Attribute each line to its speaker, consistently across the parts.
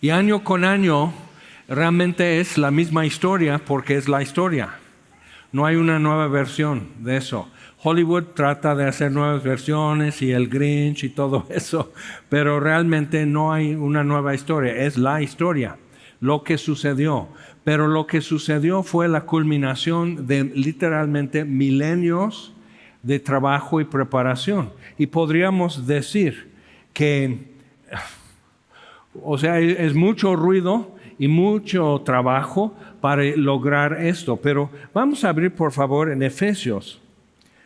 Speaker 1: Y año con año realmente es la misma historia porque es la historia. No hay una nueva versión de eso. Hollywood trata de hacer nuevas versiones y el Grinch y todo eso, pero realmente no hay una nueva historia, es la historia, lo que sucedió. Pero lo que sucedió fue la culminación de literalmente milenios de trabajo y preparación. Y podríamos decir que, o sea, es mucho ruido y mucho trabajo para lograr esto. Pero vamos a abrir, por favor, en Efesios,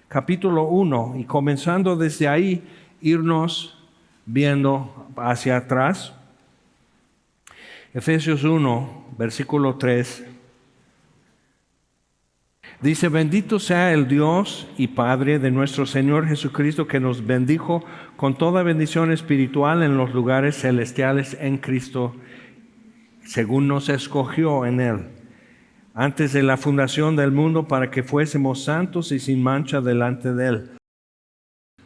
Speaker 1: capítulo 1, y comenzando desde ahí, irnos viendo hacia atrás. Efesios 1, versículo 3. Dice: bendito sea el Dios y Padre de nuestro Señor Jesucristo, que nos bendijo con toda bendición espiritual en los lugares celestiales en Cristo, según nos escogió en Él, antes de la fundación del mundo, para que fuésemos santos y sin mancha delante de Él.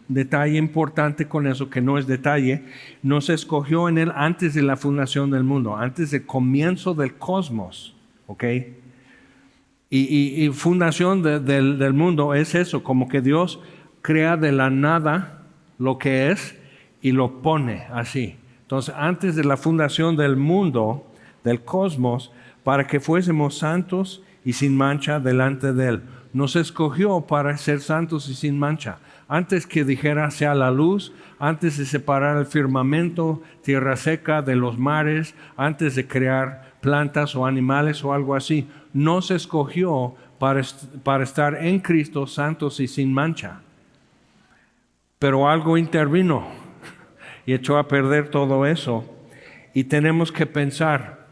Speaker 1: Detalle importante con eso, que no es detalle, nos escogió en Él antes de la fundación del mundo, antes del comienzo del cosmos, ¿ok? Y fundación del mundo es eso, como que Dios crea de la nada lo que es y lo pone así. Entonces, antes de la fundación del mundo, del cosmos, para que fuésemos santos y sin mancha delante de Él. Nos escogió para ser santos y sin mancha. Antes que dijera sea la luz, antes de separar el firmamento, tierra seca de los mares, antes de crear plantas o animales o algo así, nos escogió para estar en Cristo santos y sin mancha. Pero algo intervino y echó a perder todo eso. Y tenemos que pensar,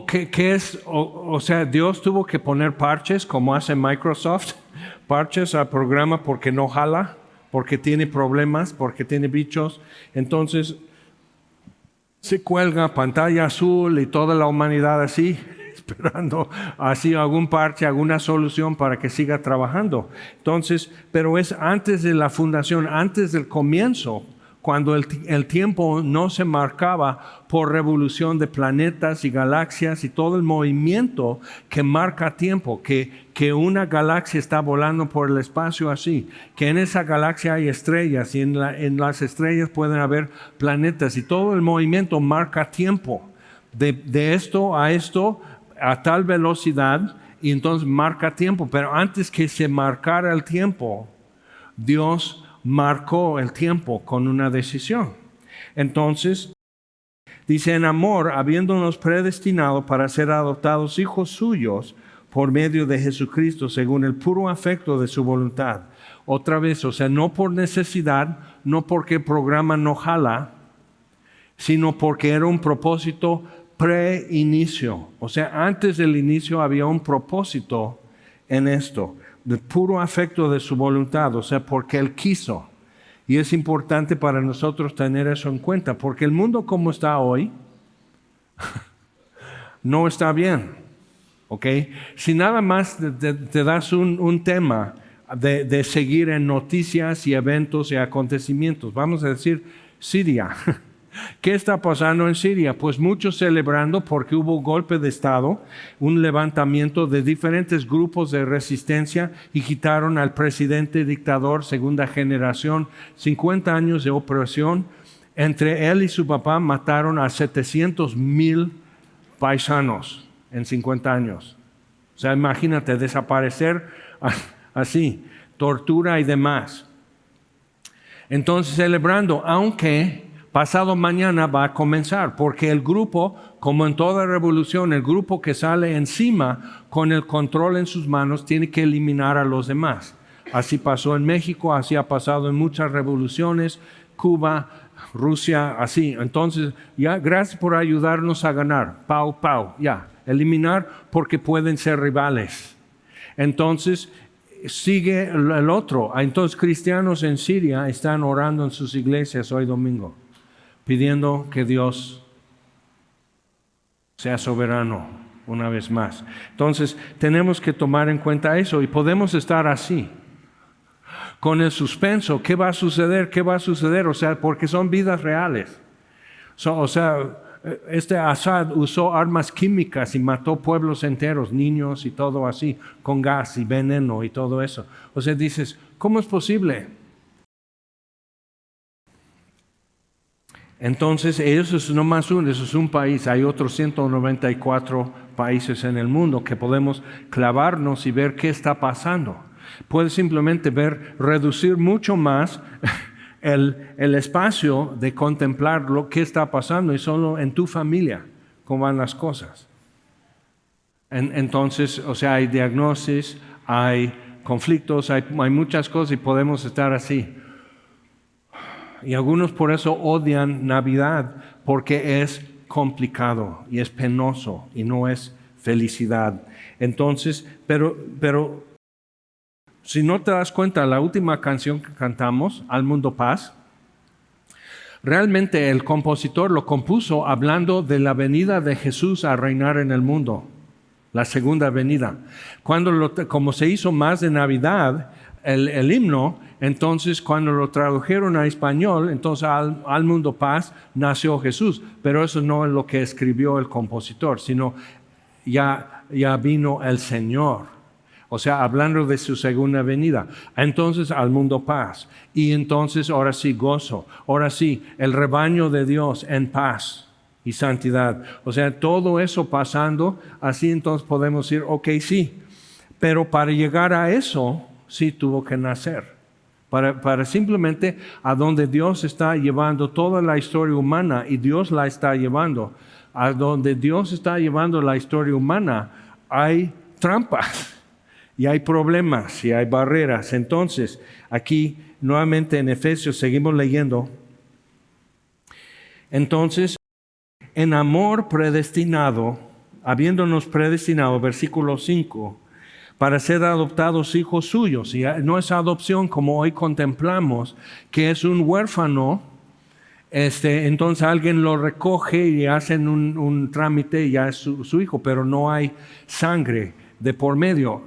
Speaker 1: ¿qué es? O sea, Dios tuvo que poner parches, como hace Microsoft, parches al programa porque no jala, porque tiene problemas, porque tiene bichos. Entonces se cuelga pantalla azul y toda la humanidad así, esperando así algún parche, alguna solución para que siga trabajando. Entonces, pero es antes de la fundación, antes del comienzo, cuando el tiempo no se marcaba por revolución de planetas y galaxias y todo el movimiento que marca tiempo, que una galaxia está volando por el espacio así, que en esa galaxia hay estrellas y en las estrellas pueden haber planetas y todo el movimiento marca tiempo, de esto a tal velocidad, y entonces marca tiempo. Pero antes que se marcara el tiempo, Dios marcó el tiempo con una decisión. Entonces, dice: en amor, habiéndonos predestinado para ser adoptados hijos suyos por medio de Jesucristo, según el puro afecto de su voluntad. Otra vez, o sea, no por necesidad, no porque el programa no jala, sino porque era un propósito pre-inicio. O sea, antes del inicio había un propósito en esto, del puro afecto de su voluntad, o sea, porque Él quiso. Y es importante para nosotros tener eso en cuenta, porque el mundo como está hoy no está bien, ¿ok? Si nada más te das un tema de seguir en noticias y eventos y acontecimientos, vamos a decir Siria. ¿Qué está pasando en Siria? Pues muchos celebrando porque hubo golpe de Estado, un levantamiento de diferentes grupos de resistencia y quitaron al presidente dictador segunda generación, 50 años de opresión. Entre él y su papá mataron a 700,000 paisanos en 50 años. O sea, imagínate, desaparecer así, tortura y demás. Entonces celebrando, aunque pasado mañana va a comenzar, porque el grupo, como en toda revolución, el grupo que sale encima con el control en sus manos tiene que eliminar a los demás. Así pasó en México, así ha pasado en muchas revoluciones, Cuba, Rusia, así. Entonces, ya, gracias por ayudarnos a ganar. Pau, ya. Eliminar porque pueden ser rivales. Entonces, sigue el otro. Entonces, cristianos en Siria están orando en sus iglesias hoy domingo, pidiendo que Dios sea soberano una vez más. Entonces, tenemos que tomar en cuenta eso y podemos estar así, con el suspenso. ¿Qué va a suceder? ¿Qué va a suceder? O sea, porque son vidas reales. O sea, este Assad usó armas químicas y mató pueblos enteros, niños y todo así, con gas y veneno y todo eso. O sea, dices, ¿cómo es posible? Entonces, eso es no más uno, eso es un país. Hay otros 194 países en el mundo que podemos clavarnos y ver qué está pasando. Puedes simplemente reducir mucho más el espacio de contemplar lo que está pasando y solo en tu familia, cómo van las cosas. Entonces, o sea, hay diagnosis, hay conflictos, hay muchas cosas y podemos estar así. Y algunos por eso odian Navidad, porque es complicado y es penoso y no es felicidad. Entonces, pero si no te das cuenta, la última canción que cantamos, Al Mundo Paz, realmente el compositor lo compuso hablando de la venida de Jesús a reinar en el mundo, la segunda venida. Como se hizo más de Navidad, el himno, entonces cuando lo tradujeron a español, entonces al mundo paz nació Jesús, pero eso no es lo que escribió el compositor, sino ya vino el Señor, o sea, hablando de su segunda venida. Entonces al mundo paz, y entonces ahora sí gozo, ahora sí el rebaño de Dios en paz y santidad. O sea, todo eso pasando, así entonces podemos decir, ok, sí, pero para llegar a eso, sí tuvo que nacer. Para simplemente a donde Dios está llevando toda la historia humana, y Dios la está llevando, a donde Dios está llevando la historia humana, hay trampas, y hay problemas, y hay barreras. Entonces, aquí nuevamente en Efesios seguimos leyendo. Entonces, en amor predestinado, habiéndonos predestinado, versículo 5, para ser adoptados hijos suyos. Y no es adopción como hoy contemplamos, que es un huérfano, entonces alguien lo recoge y hacen un trámite y ya es su hijo, pero no hay sangre de por medio.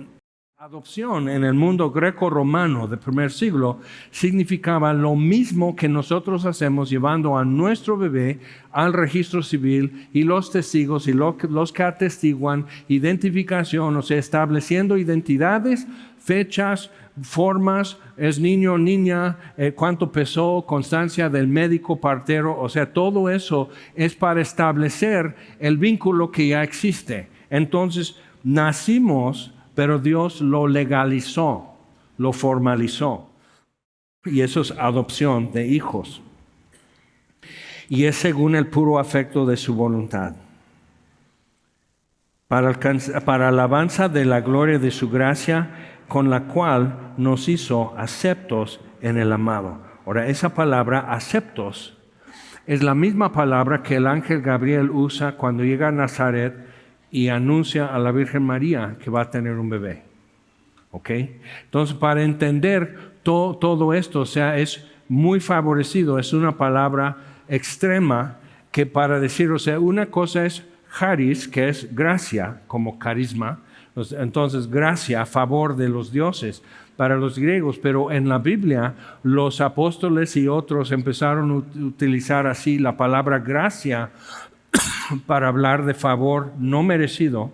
Speaker 1: Adopción en el mundo greco-romano del primer siglo significaba lo mismo que nosotros hacemos llevando a nuestro bebé al registro civil y los testigos y los que atestiguan identificación, o sea, estableciendo identidades, fechas, formas, es niño o niña, cuánto pesó, constancia del médico partero, o sea, todo eso es para establecer el vínculo que ya existe. Entonces, nacimos, pero Dios lo legalizó, lo formalizó. Y eso es adopción de hijos. Y es según el puro afecto de su voluntad. Para alabanza de la gloria de su gracia, con la cual nos hizo aceptos en el amado. Ahora, esa palabra, aceptos, es la misma palabra que el ángel Gabriel usa cuando llega a Nazaret y anuncia a la Virgen María que va a tener un bebé. ¿Ok? Entonces, para entender todo esto, o sea, es muy favorecido, es una palabra extrema que para decir, o sea, una cosa es charis, que es gracia, como carisma, entonces gracia a favor de los dioses para los griegos, pero en la Biblia los apóstoles y otros empezaron a utilizar así la palabra gracia para hablar de favor no merecido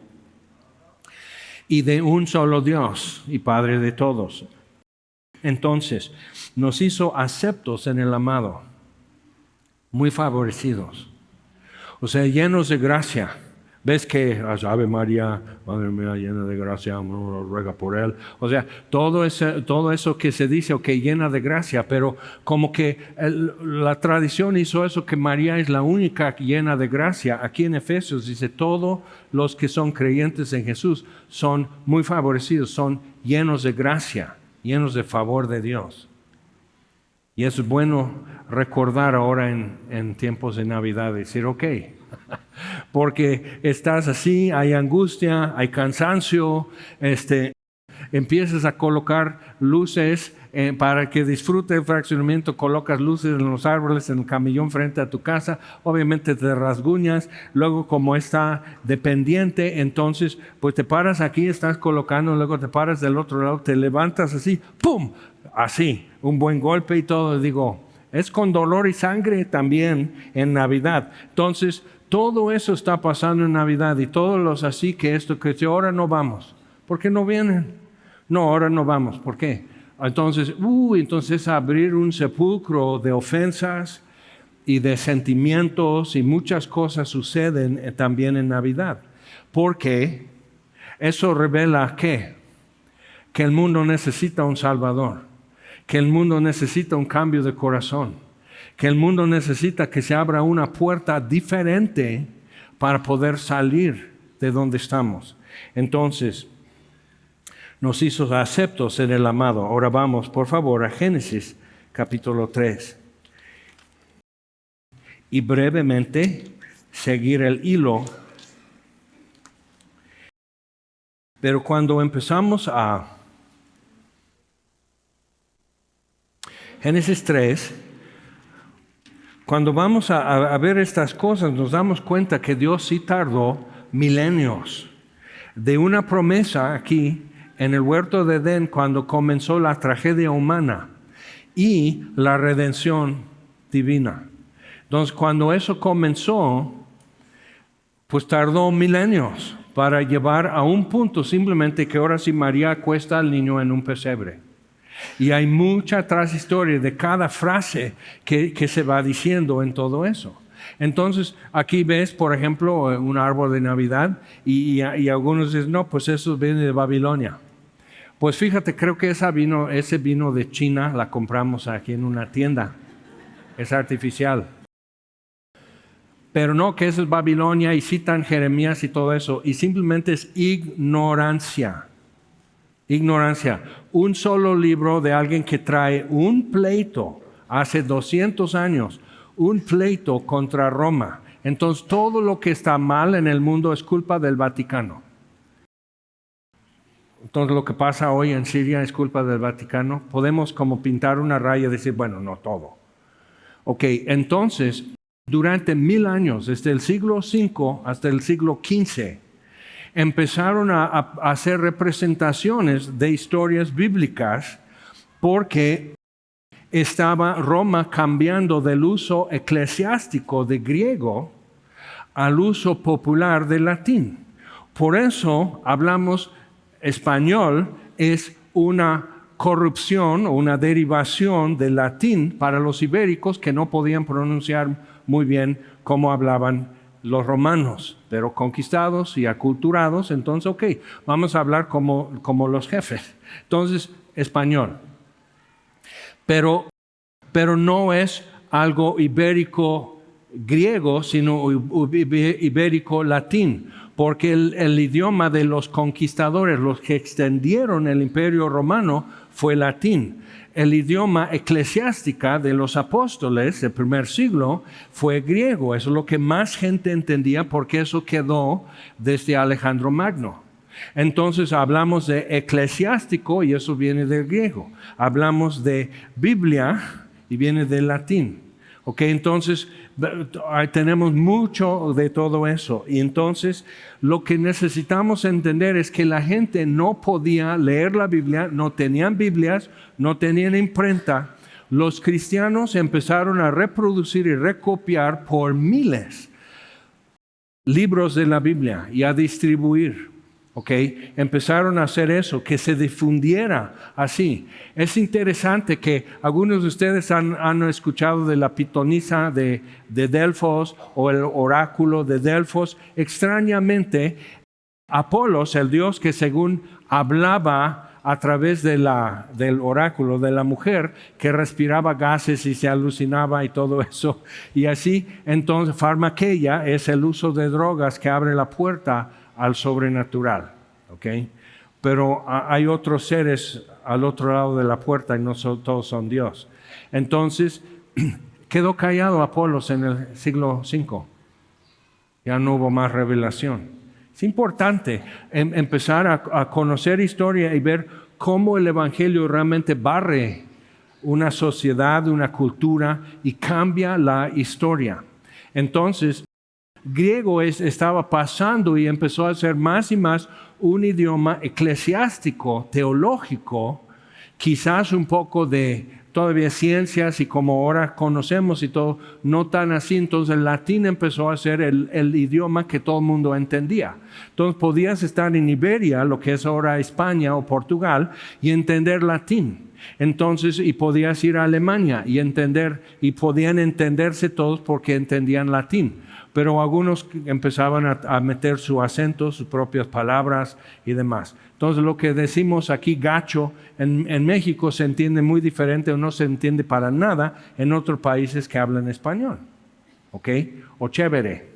Speaker 1: y de un solo Dios y Padre de todos. Entonces, nos hizo aceptos en el amado, muy favorecidos, o sea, llenos de gracia. ¿Ves que Ave María, Madre mía, llena de gracia, ruega por él? O sea, todo eso que se dice, ok, llena de gracia, pero como que la tradición hizo eso, que María es la única llena de gracia. Aquí en Efesios dice, todos los que son creyentes en Jesús son muy favorecidos, son llenos de gracia, llenos de favor de Dios. Y es bueno recordar ahora en tiempos de Navidad, decir, ok, porque estás así, hay angustia, hay cansancio, empiezas a colocar luces para que disfrute el fraccionamiento, colocas luces en los árboles, en el camellón frente a tu casa, obviamente te rasguñas, luego como está dependiente, entonces pues te paras aquí, estás colocando, luego te paras del otro lado, te levantas así, ¡pum!, así, un buen golpe y todo, digo, Es con dolor y sangre también en Navidad. Entonces, todo eso está pasando en Navidad y todos los así que ahora no vamos. ¿Por qué no vienen? No, ahora no vamos. ¿Por qué? Entonces abrir un sepulcro de ofensas y de sentimientos y muchas cosas suceden también en Navidad. Porque eso revela ¿qué? Que el mundo necesita un Salvador, que el mundo necesita un cambio de corazón, que el mundo necesita que se abra una puerta diferente para poder salir de donde estamos. Entonces, nos hizo aceptos en el amado. Ahora vamos, por favor, a Génesis capítulo 3. Y brevemente seguir el hilo. Pero cuando empezamos a Génesis 3, cuando vamos a ver estas cosas, nos damos cuenta que Dios sí tardó milenios de una promesa aquí en el huerto de Edén cuando comenzó la tragedia humana y la redención divina. Entonces, cuando eso comenzó, pues tardó milenios para llevar a un punto simplemente que ahora sí María acuesta al niño en un pesebre. Y hay mucha trashistoria de cada frase que se va diciendo en todo eso. Entonces, aquí ves, por ejemplo, un árbol de Navidad y algunos dicen, no, pues eso viene de Babilonia. Pues fíjate, creo que ese vino de China la compramos aquí en una tienda. Es artificial. Pero no, que eso es Babilonia y citan Jeremías y todo eso. Y simplemente es ignorancia. Ignorancia. Un solo libro de alguien que trae un pleito hace 200 años. Un pleito contra Roma. Entonces todo lo que está mal en el mundo es culpa del Vaticano. Entonces lo que pasa hoy en Siria es culpa del Vaticano. Podemos como pintar una raya y decir, bueno, no todo. Ok, entonces durante 1000 años, desde el siglo V hasta el siglo XV, empezaron a hacer representaciones de historias bíblicas porque estaba Roma cambiando del uso eclesiástico de griego al uso popular del latín. Por eso hablamos español, es una corrupción o una derivación del latín para los ibéricos que no podían pronunciar muy bien como hablaban los romanos, pero conquistados y aculturados, entonces, ok, vamos a hablar como los jefes. Entonces, español. Pero no es algo ibérico griego, sino ibérico latín, porque el idioma de los conquistadores, los que extendieron el imperio romano, fue latín. El idioma eclesiástica de los apóstoles del primer siglo fue griego. Eso es lo que más gente entendía porque eso quedó desde Alejandro Magno. Entonces hablamos de eclesiástico y eso viene del griego. Hablamos de Biblia y viene del latín. Ok, entonces tenemos mucho de todo eso. Y entonces lo que necesitamos entender es que la gente no podía leer la Biblia, no tenían Biblias, no tenían imprenta. Los cristianos empezaron a reproducir y recopiar por miles libros de la Biblia y a distribuir. Okay. Empezaron a hacer eso, que se difundiera así. Es interesante que algunos de ustedes han escuchado de la pitonisa de Delfos o el oráculo de Delfos. Extrañamente, Apolos, el dios que según hablaba a través del oráculo de la mujer, que respiraba gases y se alucinaba y todo eso. Y así, entonces, farmaqueia es el uso de drogas que abre la puerta al sobrenatural, ¿ok? Pero hay otros seres al otro lado de la puerta y no todos son Dios. Entonces, quedó callado Apolos en el siglo V. Ya no hubo más revelación. Es importante empezar a conocer historia y ver cómo el Evangelio realmente barre una sociedad, una cultura y cambia la historia. Entonces, griego estaba pasando y empezó a ser más y más un idioma eclesiástico, teológico, quizás un poco de todavía ciencias y como ahora conocemos y todo, no tan así. Entonces el latín empezó a ser el idioma que todo el mundo entendía. Entonces podías estar en Iberia, lo que es ahora España o Portugal, y entender latín. Entonces, y podías ir a Alemania y podían entenderse todos porque entendían latín. Pero algunos empezaban a meter su acento, sus propias palabras y demás. Entonces lo que decimos aquí gacho en México se entiende muy diferente o no se entiende para nada en otros países que hablan español. ¿Ok? O chévere.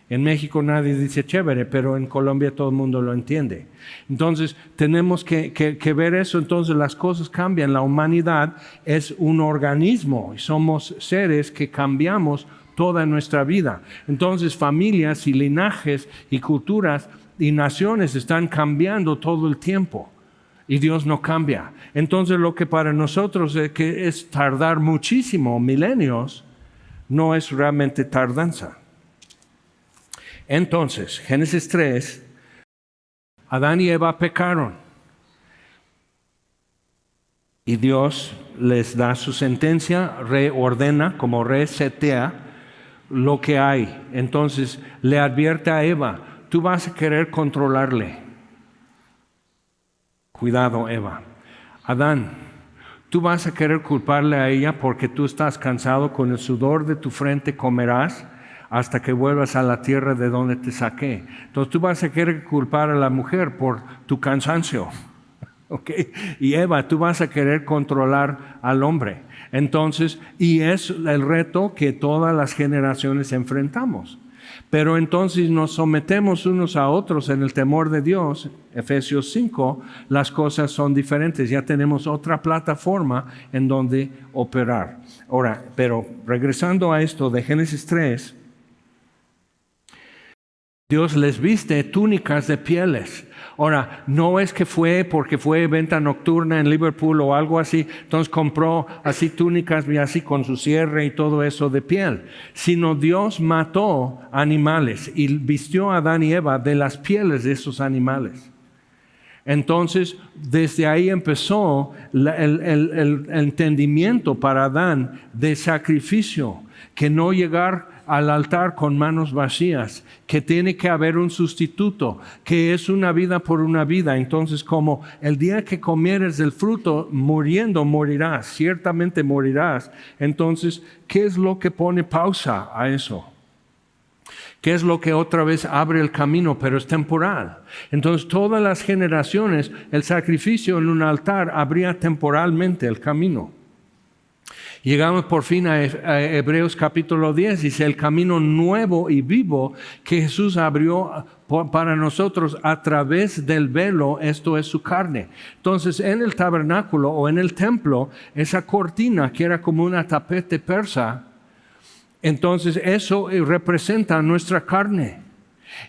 Speaker 1: En México nadie dice chévere, pero en Colombia todo el mundo lo entiende. Entonces tenemos que ver eso. Entonces las cosas cambian. La humanidad es un organismo y somos seres que cambiamos toda nuestra vida. Entonces familias y linajes y culturas y naciones están cambiando todo el tiempo y Dios no cambia. Entonces lo que para nosotros es tardar muchísimo, milenios, no es realmente tardanza. Entonces, Génesis 3, Adán y Eva pecaron y Dios les da su sentencia, reordena, como resetea lo que hay. Entonces le advierte a Eva, tú vas a querer controlarle. Cuidado, Eva. Adán, tú vas a querer culparle a ella porque tú estás cansado, con el sudor de tu frente comerás hasta que vuelvas a la tierra de donde te saqué. Entonces tú vas a querer culpar a la mujer por tu cansancio. ¿Okay? Y Eva, tú vas a querer controlar al hombre. Entonces, y es el reto que todas las generaciones enfrentamos. Pero entonces nos sometemos unos a otros en el temor de Dios. Efesios 5, las cosas son diferentes. Ya tenemos otra plataforma en donde operar. Ahora, pero regresando a esto de Génesis 3, Dios les viste túnicas de pieles. Ahora, no es que fue porque fue venta nocturna en Liverpool o algo así, entonces compró así túnicas y así con su cierre y todo eso de piel, sino Dios mató animales y vistió a Adán y Eva de las pieles de esos animales. Entonces, desde ahí empezó el entendimiento para Adán de sacrificio, que no llegar al altar con manos vacías, que tiene que haber un sustituto, que es una vida por una vida. Entonces, como el día que comieres del fruto, muriendo morirás, ciertamente morirás. Entonces, ¿qué es lo que pone pausa a eso? ¿Qué es lo que otra vez abre el camino, pero es temporal? Entonces, todas las generaciones, el sacrificio en un altar abría temporalmente el camino. Llegamos por fin a Hebreos capítulo 10, dice el camino nuevo y vivo que Jesús abrió para nosotros a través del velo, esto es su carne. Entonces en el tabernáculo o en el templo, esa cortina que era como una tapete persa, entonces eso representa nuestra carne.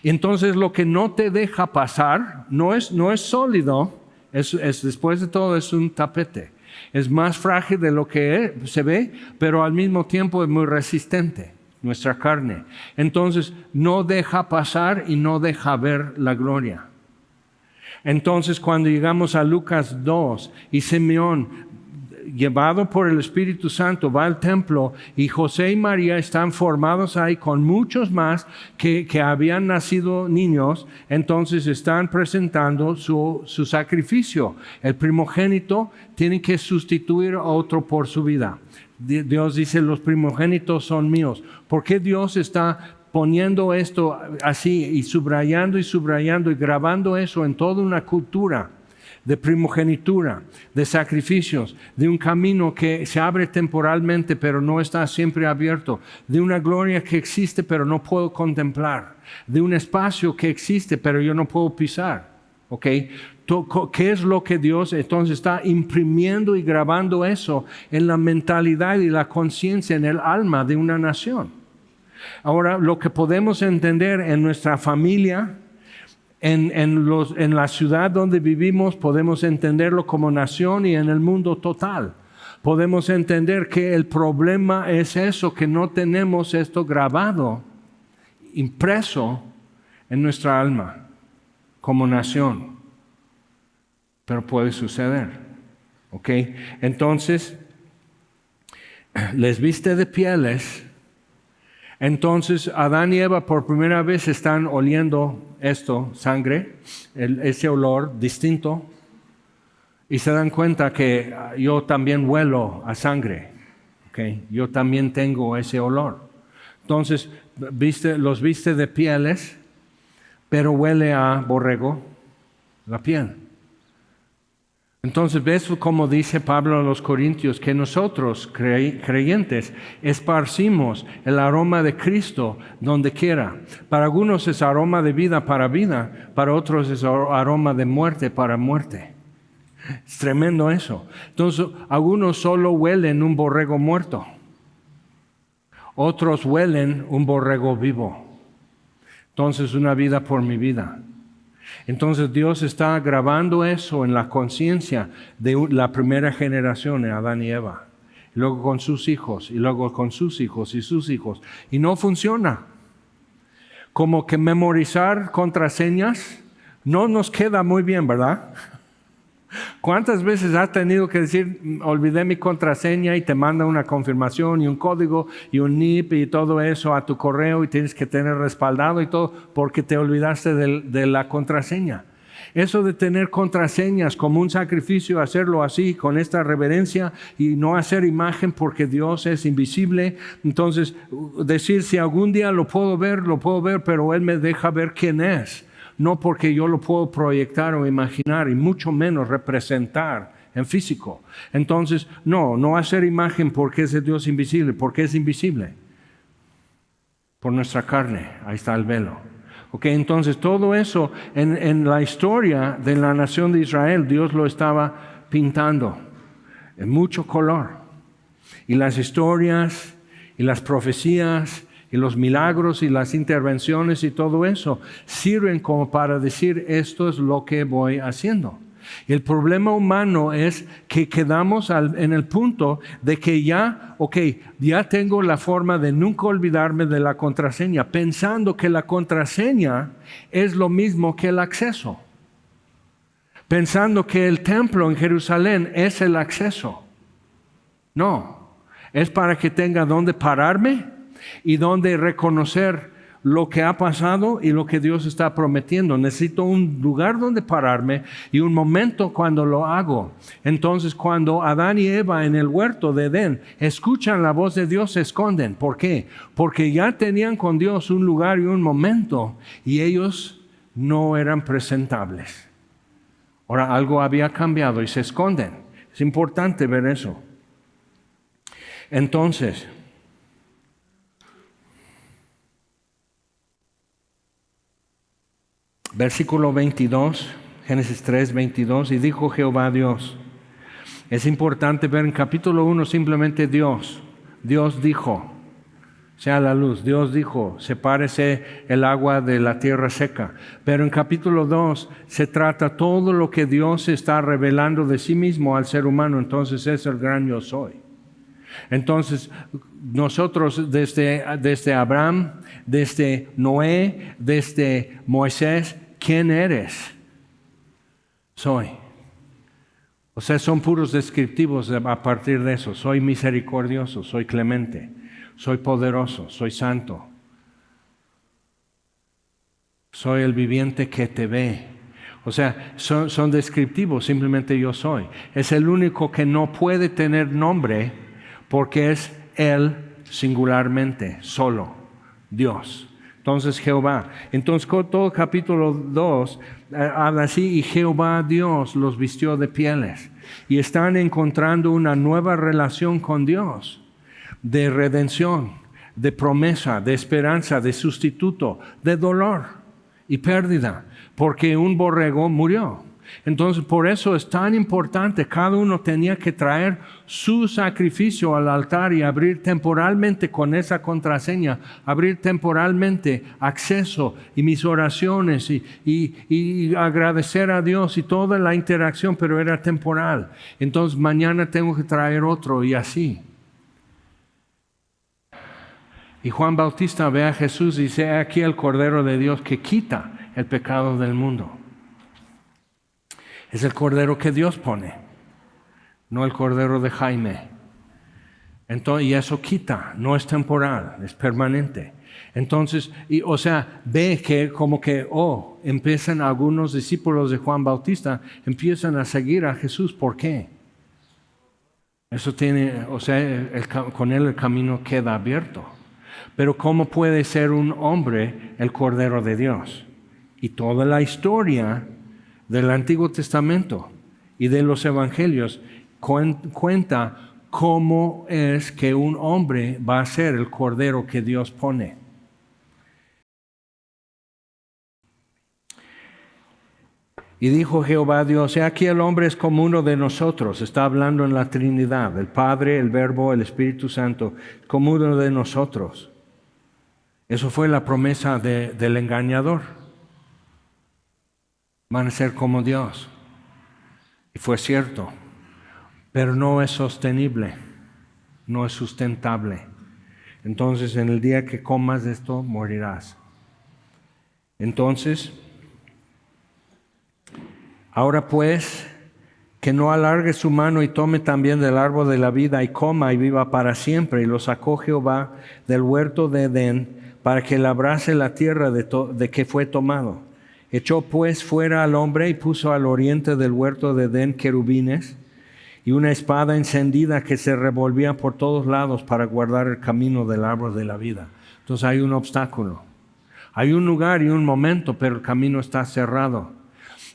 Speaker 1: Entonces lo que no te deja pasar no es sólido, es después de todo es un tapete. Es más frágil de lo que se ve, pero al mismo tiempo es muy resistente, nuestra carne. Entonces, no deja pasar y no deja ver la gloria. Entonces, cuando llegamos a Lucas 2 y Simeón, llevado por el Espíritu Santo, va al templo y José y María están formados ahí con muchos más que habían nacido niños, entonces están presentando su sacrificio. El primogénito tiene que sustituir a otro por su vida. Dios dice, los primogénitos son míos. ¿Por qué Dios está poniendo esto así y subrayando y grabando eso en toda una cultura de primogenitura, de sacrificios, de un camino que se abre temporalmente pero no está siempre abierto, de una gloria que existe pero no puedo contemplar, de un espacio que existe pero yo no puedo pisar? ¿Ok? ¿Qué es lo que Dios entonces está imprimiendo y grabando eso en la mentalidad y la conciencia, en el alma de una nación? Ahora, lo que podemos entender en nuestra familia, en la ciudad donde vivimos, podemos entenderlo como nación y en el mundo total. Podemos entender que el problema es eso, que no tenemos esto grabado, impreso en nuestra alma como nación. Pero puede suceder. ¿Ok? Entonces, les viste de pieles. Entonces Adán y Eva por primera vez están oliendo esto, sangre, ese olor distinto, y se dan cuenta que yo también huelo a sangre, ¿okay? Yo también tengo ese olor. Entonces los viste de pieles, pero huele a borrego la piel. Entonces, ves como dice Pablo a los Corintios, que nosotros, creyentes, esparcimos el aroma de Cristo donde quiera. Para algunos es aroma de vida, para otros es aroma de muerte para muerte. Es tremendo eso. Entonces, algunos solo huelen un borrego muerto. Otros huelen un borrego vivo. Entonces, una vida por mi vida. Entonces Dios está grabando eso en la conciencia de la primera generación, de Adán y Eva. Y luego con sus hijos, y luego con sus hijos y sus hijos. Y no funciona. Como que memorizar contraseñas no nos queda muy bien, ¿verdad? ¿Cuántas veces has tenido que decir, olvidé mi contraseña, y te manda una confirmación y un código y un NIP y todo eso a tu correo, y tienes que tener respaldado y todo porque te olvidaste de la contraseña? Eso de tener contraseñas como un sacrificio, hacerlo así, con esta reverencia, y no hacer imagen porque Dios es invisible. Entonces, decir, si algún día lo puedo ver, pero Él me deja ver quién es. No porque yo lo puedo proyectar o imaginar, y mucho menos representar en físico. Entonces, no hacer imagen porque es el Dios invisible, porque es invisible. Por nuestra carne, ahí está el velo. Okay, entonces todo eso en la historia de la nación de Israel, Dios lo estaba pintando en mucho color. Y las historias y las profecías y los milagros y las intervenciones y todo eso sirven como para decir, esto es lo que voy haciendo. Y el problema humano es que quedamos en el punto de que ya tengo la forma de nunca olvidarme de la contraseña, pensando que la contraseña es lo mismo que el acceso. Pensando que el templo en Jerusalén es el acceso. No, es para que tenga donde pararme y donde reconocer lo que ha pasado y lo que Dios está prometiendo. Necesito un lugar donde pararme y un momento cuando lo hago. Entonces, cuando Adán y Eva en el huerto de Edén escuchan la voz de Dios, se esconden. ¿Por qué? Porque ya tenían con Dios un lugar y un momento, y ellos no eran presentables. Ahora algo había cambiado y se esconden. Es importante ver eso. Entonces, versículo 22, Génesis 3, 22, y dijo Jehová Dios. Es importante ver en capítulo 1 simplemente Dios dijo, sea la luz. Dios dijo, sepárese el agua de la tierra seca. Pero en capítulo 2 se trata todo lo que Dios está revelando de sí mismo al ser humano. Entonces es el gran yo soy. Entonces nosotros desde Abraham, desde Noé, desde Moisés, ¿quién eres? Soy. O sea, son puros descriptivos a partir de eso. Soy misericordioso, soy clemente, soy poderoso, soy santo. Soy el viviente que te ve. O sea, son descriptivos, simplemente yo soy. Es el único que no puede tener nombre porque es Él singularmente, solo, Dios. Entonces Jehová. Entonces todo capítulo 2 habla así, y Jehová Dios los vistió de pieles. Y están encontrando una nueva relación con Dios, de redención, de promesa, de esperanza, de sustituto, de dolor y pérdida, porque un borrego murió. Entonces por eso es tan importante, cada uno tenía que traer su sacrificio al altar y abrir temporalmente con esa contraseña, abrir temporalmente acceso y mis oraciones y agradecer a Dios y toda la interacción, pero era temporal. Entonces mañana tengo que traer otro, y así. Y Juan Bautista ve a Jesús y dice, aquí el Cordero de Dios que quita el pecado del mundo. Es el Cordero que Dios pone, no el Cordero de Jaime. Entonces, y eso quita, no es temporal, es permanente. Entonces, ve que como que, empiezan algunos discípulos de Juan Bautista, empiezan a seguir a Jesús. ¿Por qué? Eso con él el camino queda abierto. Pero ¿cómo puede ser un hombre el Cordero de Dios? Y toda la historia del Antiguo Testamento y de los Evangelios cuenta cómo es que un hombre va a ser el Cordero que Dios pone. Y dijo Jehová Dios: he aquí el hombre es como uno de nosotros. Está hablando en la Trinidad, el Padre, el Verbo, el Espíritu Santo, como uno de nosotros. Eso fue la promesa del engañador. Van a ser como Dios. Y fue cierto, pero no es sostenible, no es sustentable. Entonces, en el día que comas de esto, morirás. Entonces, ahora pues, que no alargue su mano y tome también del árbol de la vida y coma y viva para siempre. Y lo sacó Jehová del huerto de Edén para que labrase la tierra de que fue tomado. Echó pues fuera al hombre y puso al oriente del huerto de Edén querubines y una espada encendida que se revolvía por todos lados para guardar el camino del árbol de la vida. Entonces hay un obstáculo. Hay un lugar y un momento, pero el camino está cerrado.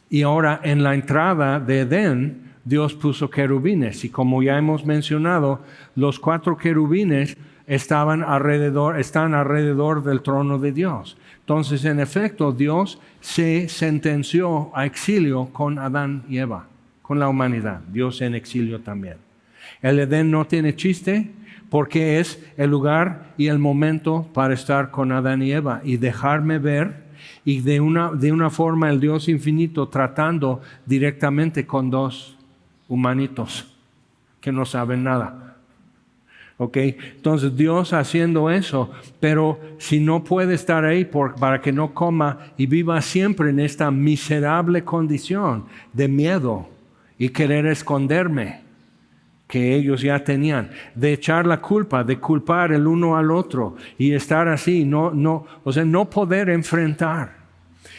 Speaker 1: Y ahora en la entrada de Edén, Dios puso querubines. Y como ya hemos mencionado, los 4 querubines están alrededor del trono de Dios. Entonces, en efecto, Dios se sentenció a exilio con Adán y Eva, con la humanidad. Dios en exilio también. El Edén no tiene chiste porque es el lugar y el momento para estar con Adán y Eva y dejarme ver. Y de una forma el Dios infinito tratando directamente con 2 humanitos que no saben nada. ¿Ok? Entonces Dios haciendo eso, pero si no puede estar ahí para que no coma y viva siempre en esta miserable condición de miedo y querer esconderme que ellos ya tenían, de echar la culpa, de culpar el uno al otro y estar así, no poder enfrentar.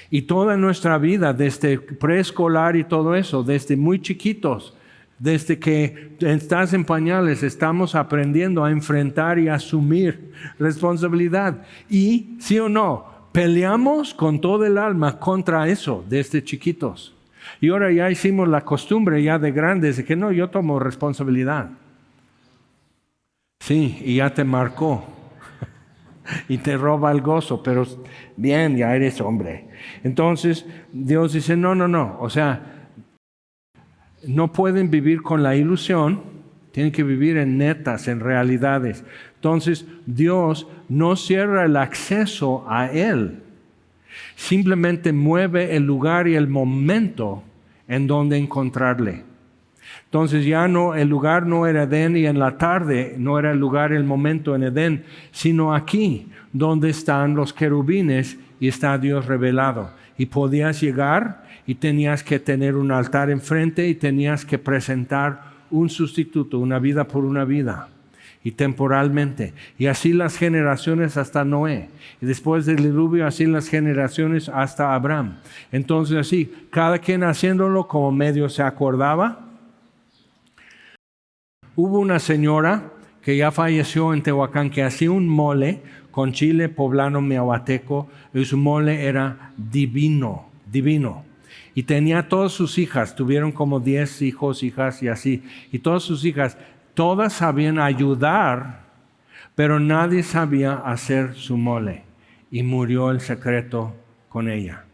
Speaker 1: Y toda nuestra vida, desde preescolar y todo eso, desde muy chiquitos, desde que estás en pañales, estamos aprendiendo a enfrentar y asumir responsabilidad. Y, sí o no, peleamos con todo el alma contra eso, desde chiquitos. Y ahora ya hicimos la costumbre ya de grandes de que no, yo tomo responsabilidad. Sí, y ya te marcó. Y te roba el gozo, pero bien, ya eres hombre. Entonces Dios dice, no, no pueden vivir con la ilusión, tienen que vivir en netas, en realidades. Entonces Dios no cierra el acceso a Él, simplemente mueve el lugar y el momento en donde encontrarle. Entonces ya no, el lugar no era Edén y en la tarde no era el lugar, el momento en Edén, sino aquí, donde están los querubines y está Dios revelado. Y podías llegar y tenías que tener un altar enfrente y tenías que presentar un sustituto, una vida por una vida. Y temporalmente. Y así las generaciones hasta Noé. Y después del diluvio, así las generaciones hasta Abraham. Entonces así, cada quien haciéndolo como medio se acordaba. Hubo una señora que ya falleció en Tehuacán que hacía un mole con chile poblano miahuateco y su mole era divino. Y tenía todas sus hijas, tuvieron como 10 hijos, hijas y así. Y todas sus hijas, todas sabían ayudar, pero nadie sabía hacer su mole. Y murió el secreto con ella.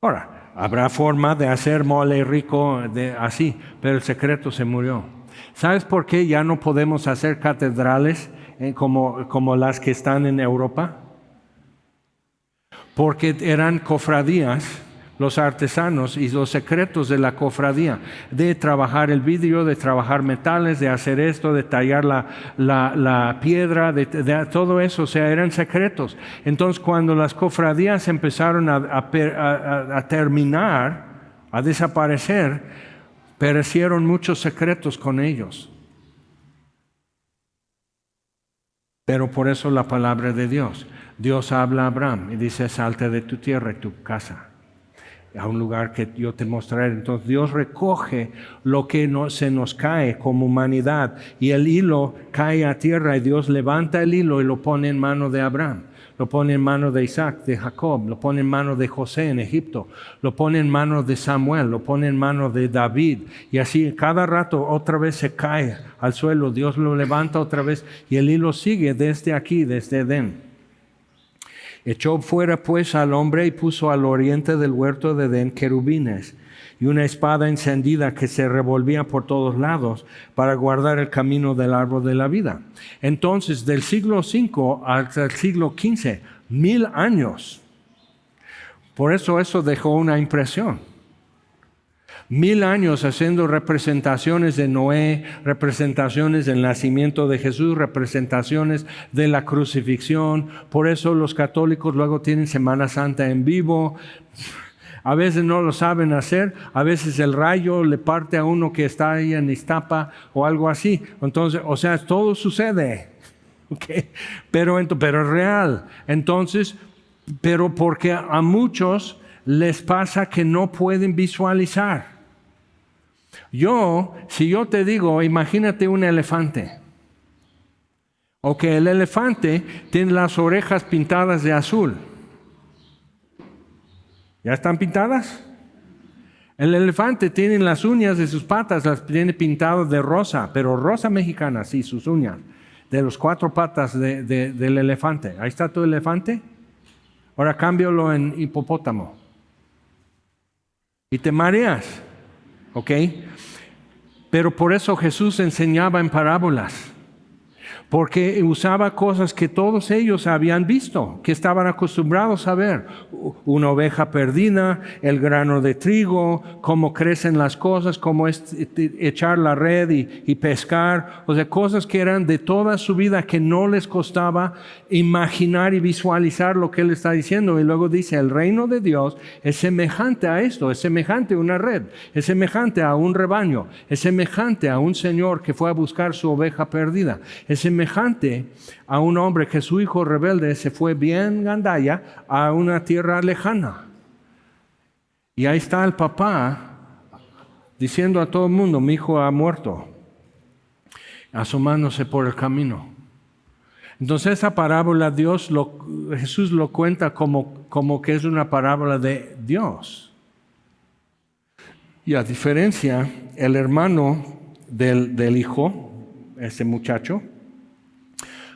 Speaker 1: Ahora, habrá forma de hacer mole rico así, pero el secreto se murió. ¿Sabes por qué ya no podemos hacer catedrales como las que están en Europa? Porque eran cofradías, los artesanos y los secretos de la cofradía, de trabajar el vidrio, de trabajar metales, de hacer esto, de tallar la piedra, de todo eso, o sea, eran secretos. Entonces, cuando las cofradías empezaron a terminar, a desaparecer, perecieron muchos secretos con ellos. Pero por eso la palabra de Dios. Dios habla a Abraham y dice, salte de tu tierra y tu casa a un lugar que yo te mostraré. Entonces Dios recoge lo que se nos cae como humanidad y el hilo cae a tierra y Dios levanta el hilo y lo pone en mano de Abraham, lo pone en mano de Isaac, de Jacob, lo pone en mano de José en Egipto, lo pone en mano de Samuel, lo pone en mano de David y así cada rato otra vez se cae al suelo, Dios lo levanta otra vez y el hilo sigue desde aquí, desde Edén. Echó fuera pues al hombre y puso al oriente del huerto de Edén querubines y una espada encendida que se revolvía por todos lados para guardar el camino del árbol de la vida. Entonces, del siglo V hasta el siglo XV, 1000 años. Por eso dejó una impresión. 1000 años haciendo representaciones de Noé, representaciones del nacimiento de Jesús, representaciones de la crucifixión. Por eso los católicos luego tienen Semana Santa en vivo. A veces no lo saben hacer, a veces el rayo le parte a uno que está ahí en Iztapa o algo así. Entonces, o sea, todo sucede, ¿okay? Pero es real. Entonces, pero porque a muchos les pasa que no pueden visualizar. Si yo te digo, imagínate un elefante. Ok, el elefante tiene las orejas pintadas de azul. ¿Ya están pintadas? El elefante tiene las uñas de sus patas, las tiene pintadas de rosa, pero rosa mexicana, sí, sus uñas, de los 4 patas del elefante. Ahí está tu elefante. Ahora cámbialo en hipopótamo. Y te mareas, ¿ok? Pero por eso Jesús enseñaba en parábolas, porque usaba cosas que todos ellos habían visto, que estaban acostumbrados a ver. Una oveja perdida, el grano de trigo, cómo crecen las cosas, cómo es echar la red y pescar. O sea, cosas que eran de toda su vida que no les costaba imaginar y visualizar lo que Él está diciendo. Y luego dice, el reino de Dios es semejante a esto, es semejante a una red, es semejante a un rebaño, es semejante a un señor que fue a buscar su oveja perdida, es semejante a un hombre que su hijo rebelde se fue bien gandalla a una tierra lejana. Y ahí está el papá diciendo a todo el mundo, mi hijo ha muerto, asomándose por el camino. Entonces esa parábola Jesús lo cuenta como que es una parábola de Dios. Y a diferencia, el hermano del hijo, ese muchacho,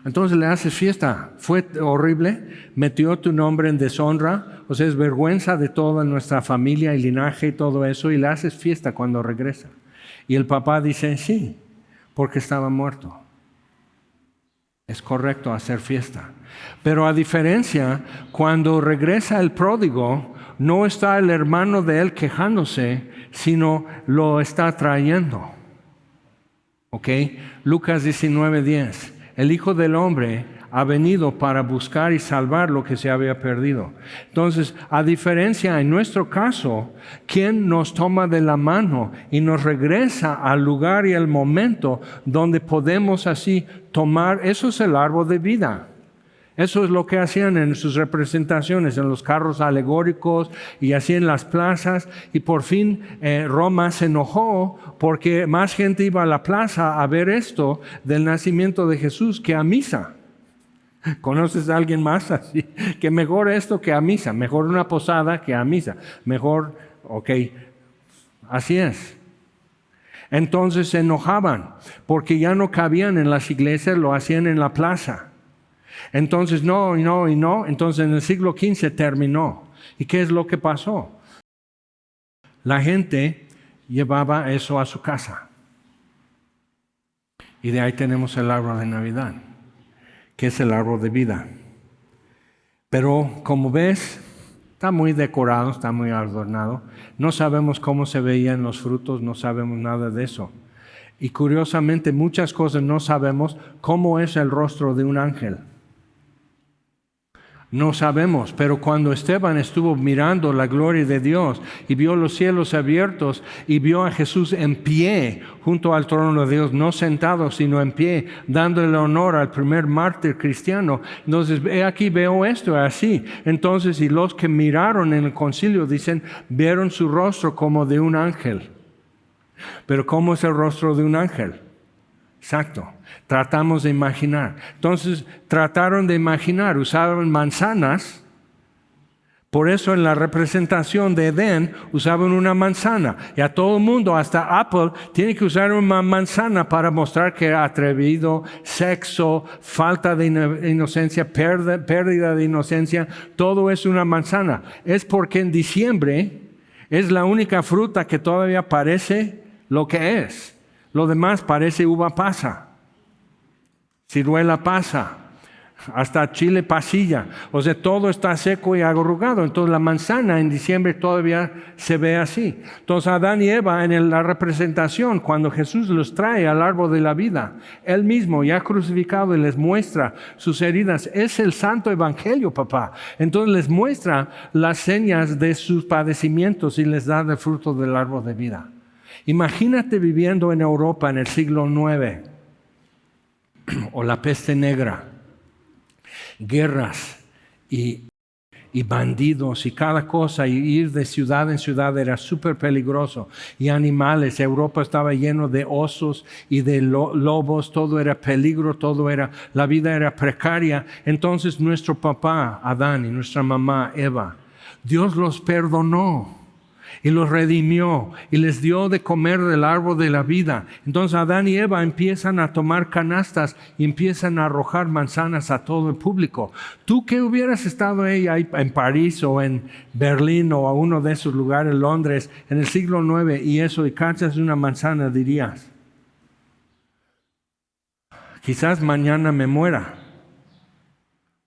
Speaker 1: entonces le haces fiesta. Fue horrible, metió tu nombre en deshonra, o sea, es vergüenza de toda nuestra familia y linaje y todo eso, y le haces fiesta cuando regresa. Y el papá dice, sí, porque estaba muerto. Es correcto hacer fiesta. Pero a diferencia, cuando regresa el pródigo, no está el hermano de él quejándose, sino lo está trayendo. ¿Ok? Lucas 19:10. El Hijo del Hombre ha venido para buscar y salvar lo que se había perdido. Entonces, a diferencia en nuestro caso, ¿quién nos toma de la mano y nos regresa al lugar y al momento donde podemos así tomar? Eso es el árbol de vida. Eso es lo que hacían en sus representaciones, en los carros alegóricos y así en las plazas. Y por fin Roma se enojó porque más gente iba a la plaza a ver esto del nacimiento de Jesús que a misa. ¿Conoces a alguien más así? Que mejor esto que a misa, mejor una posada que a misa. Mejor, ok, así es. Entonces se enojaban porque ya no cabían en las iglesias, lo hacían en la plaza. Entonces no. Entonces en el siglo XV terminó. ¿Y qué es lo que pasó? La gente llevaba eso a su casa. Y de ahí tenemos el árbol de Navidad, que es el árbol de vida. Pero como ves, está muy decorado, está muy adornado. No sabemos cómo se veían los frutos, no sabemos nada de eso. Y curiosamente muchas cosas no sabemos cómo es el rostro de un ángel. No sabemos, pero cuando Esteban estuvo mirando la gloria de Dios y vio los cielos abiertos y vio a Jesús en pie junto al trono de Dios, no sentado sino en pie, dándole honor al primer mártir cristiano. Entonces, aquí veo esto así. Entonces, y los que miraron en el concilio dicen, vieron su rostro como de un ángel. Pero ¿cómo es el rostro de un ángel? Exacto. Tratamos de imaginar. Entonces, trataron de imaginar, usaban manzanas. Por eso en la representación de Edén usaban una manzana. Y a todo el mundo, hasta Apple, tiene que usar una manzana para mostrar que era atrevido, sexo, falta de inocencia, pérdida de inocencia. Todo es una manzana. Es porque en diciembre es la única fruta que todavía parece lo que es. Lo demás parece uva pasa, ciruela pasa, hasta chile pasilla. O sea, todo está seco y arrugado. Entonces la manzana en diciembre todavía se ve así. Entonces Adán y Eva en la representación, cuando Jesús los trae al árbol de la vida, Él mismo ya crucificado y les muestra sus heridas. Es el santo evangelio, papá. Entonces les muestra las señas de sus padecimientos y les da el fruto del árbol de vida. Imagínate viviendo en Europa en el siglo IX, o la peste negra, guerras y bandidos y cada cosa, y ir de ciudad en ciudad era súper peligroso, y animales. Europa estaba lleno de osos y de lobos, todo era peligro, la vida era precaria. Entonces nuestro papá Adán y nuestra mamá Eva, Dios los perdonó y los redimió y les dio de comer del árbol de la vida. Entonces Adán y Eva empiezan a tomar canastas y empiezan a arrojar manzanas a todo el público. Tú que hubieras estado ahí en París o en Berlín o a uno de esos lugares, Londres, en el siglo IX y cachas una manzana, dirías, quizás mañana me muera,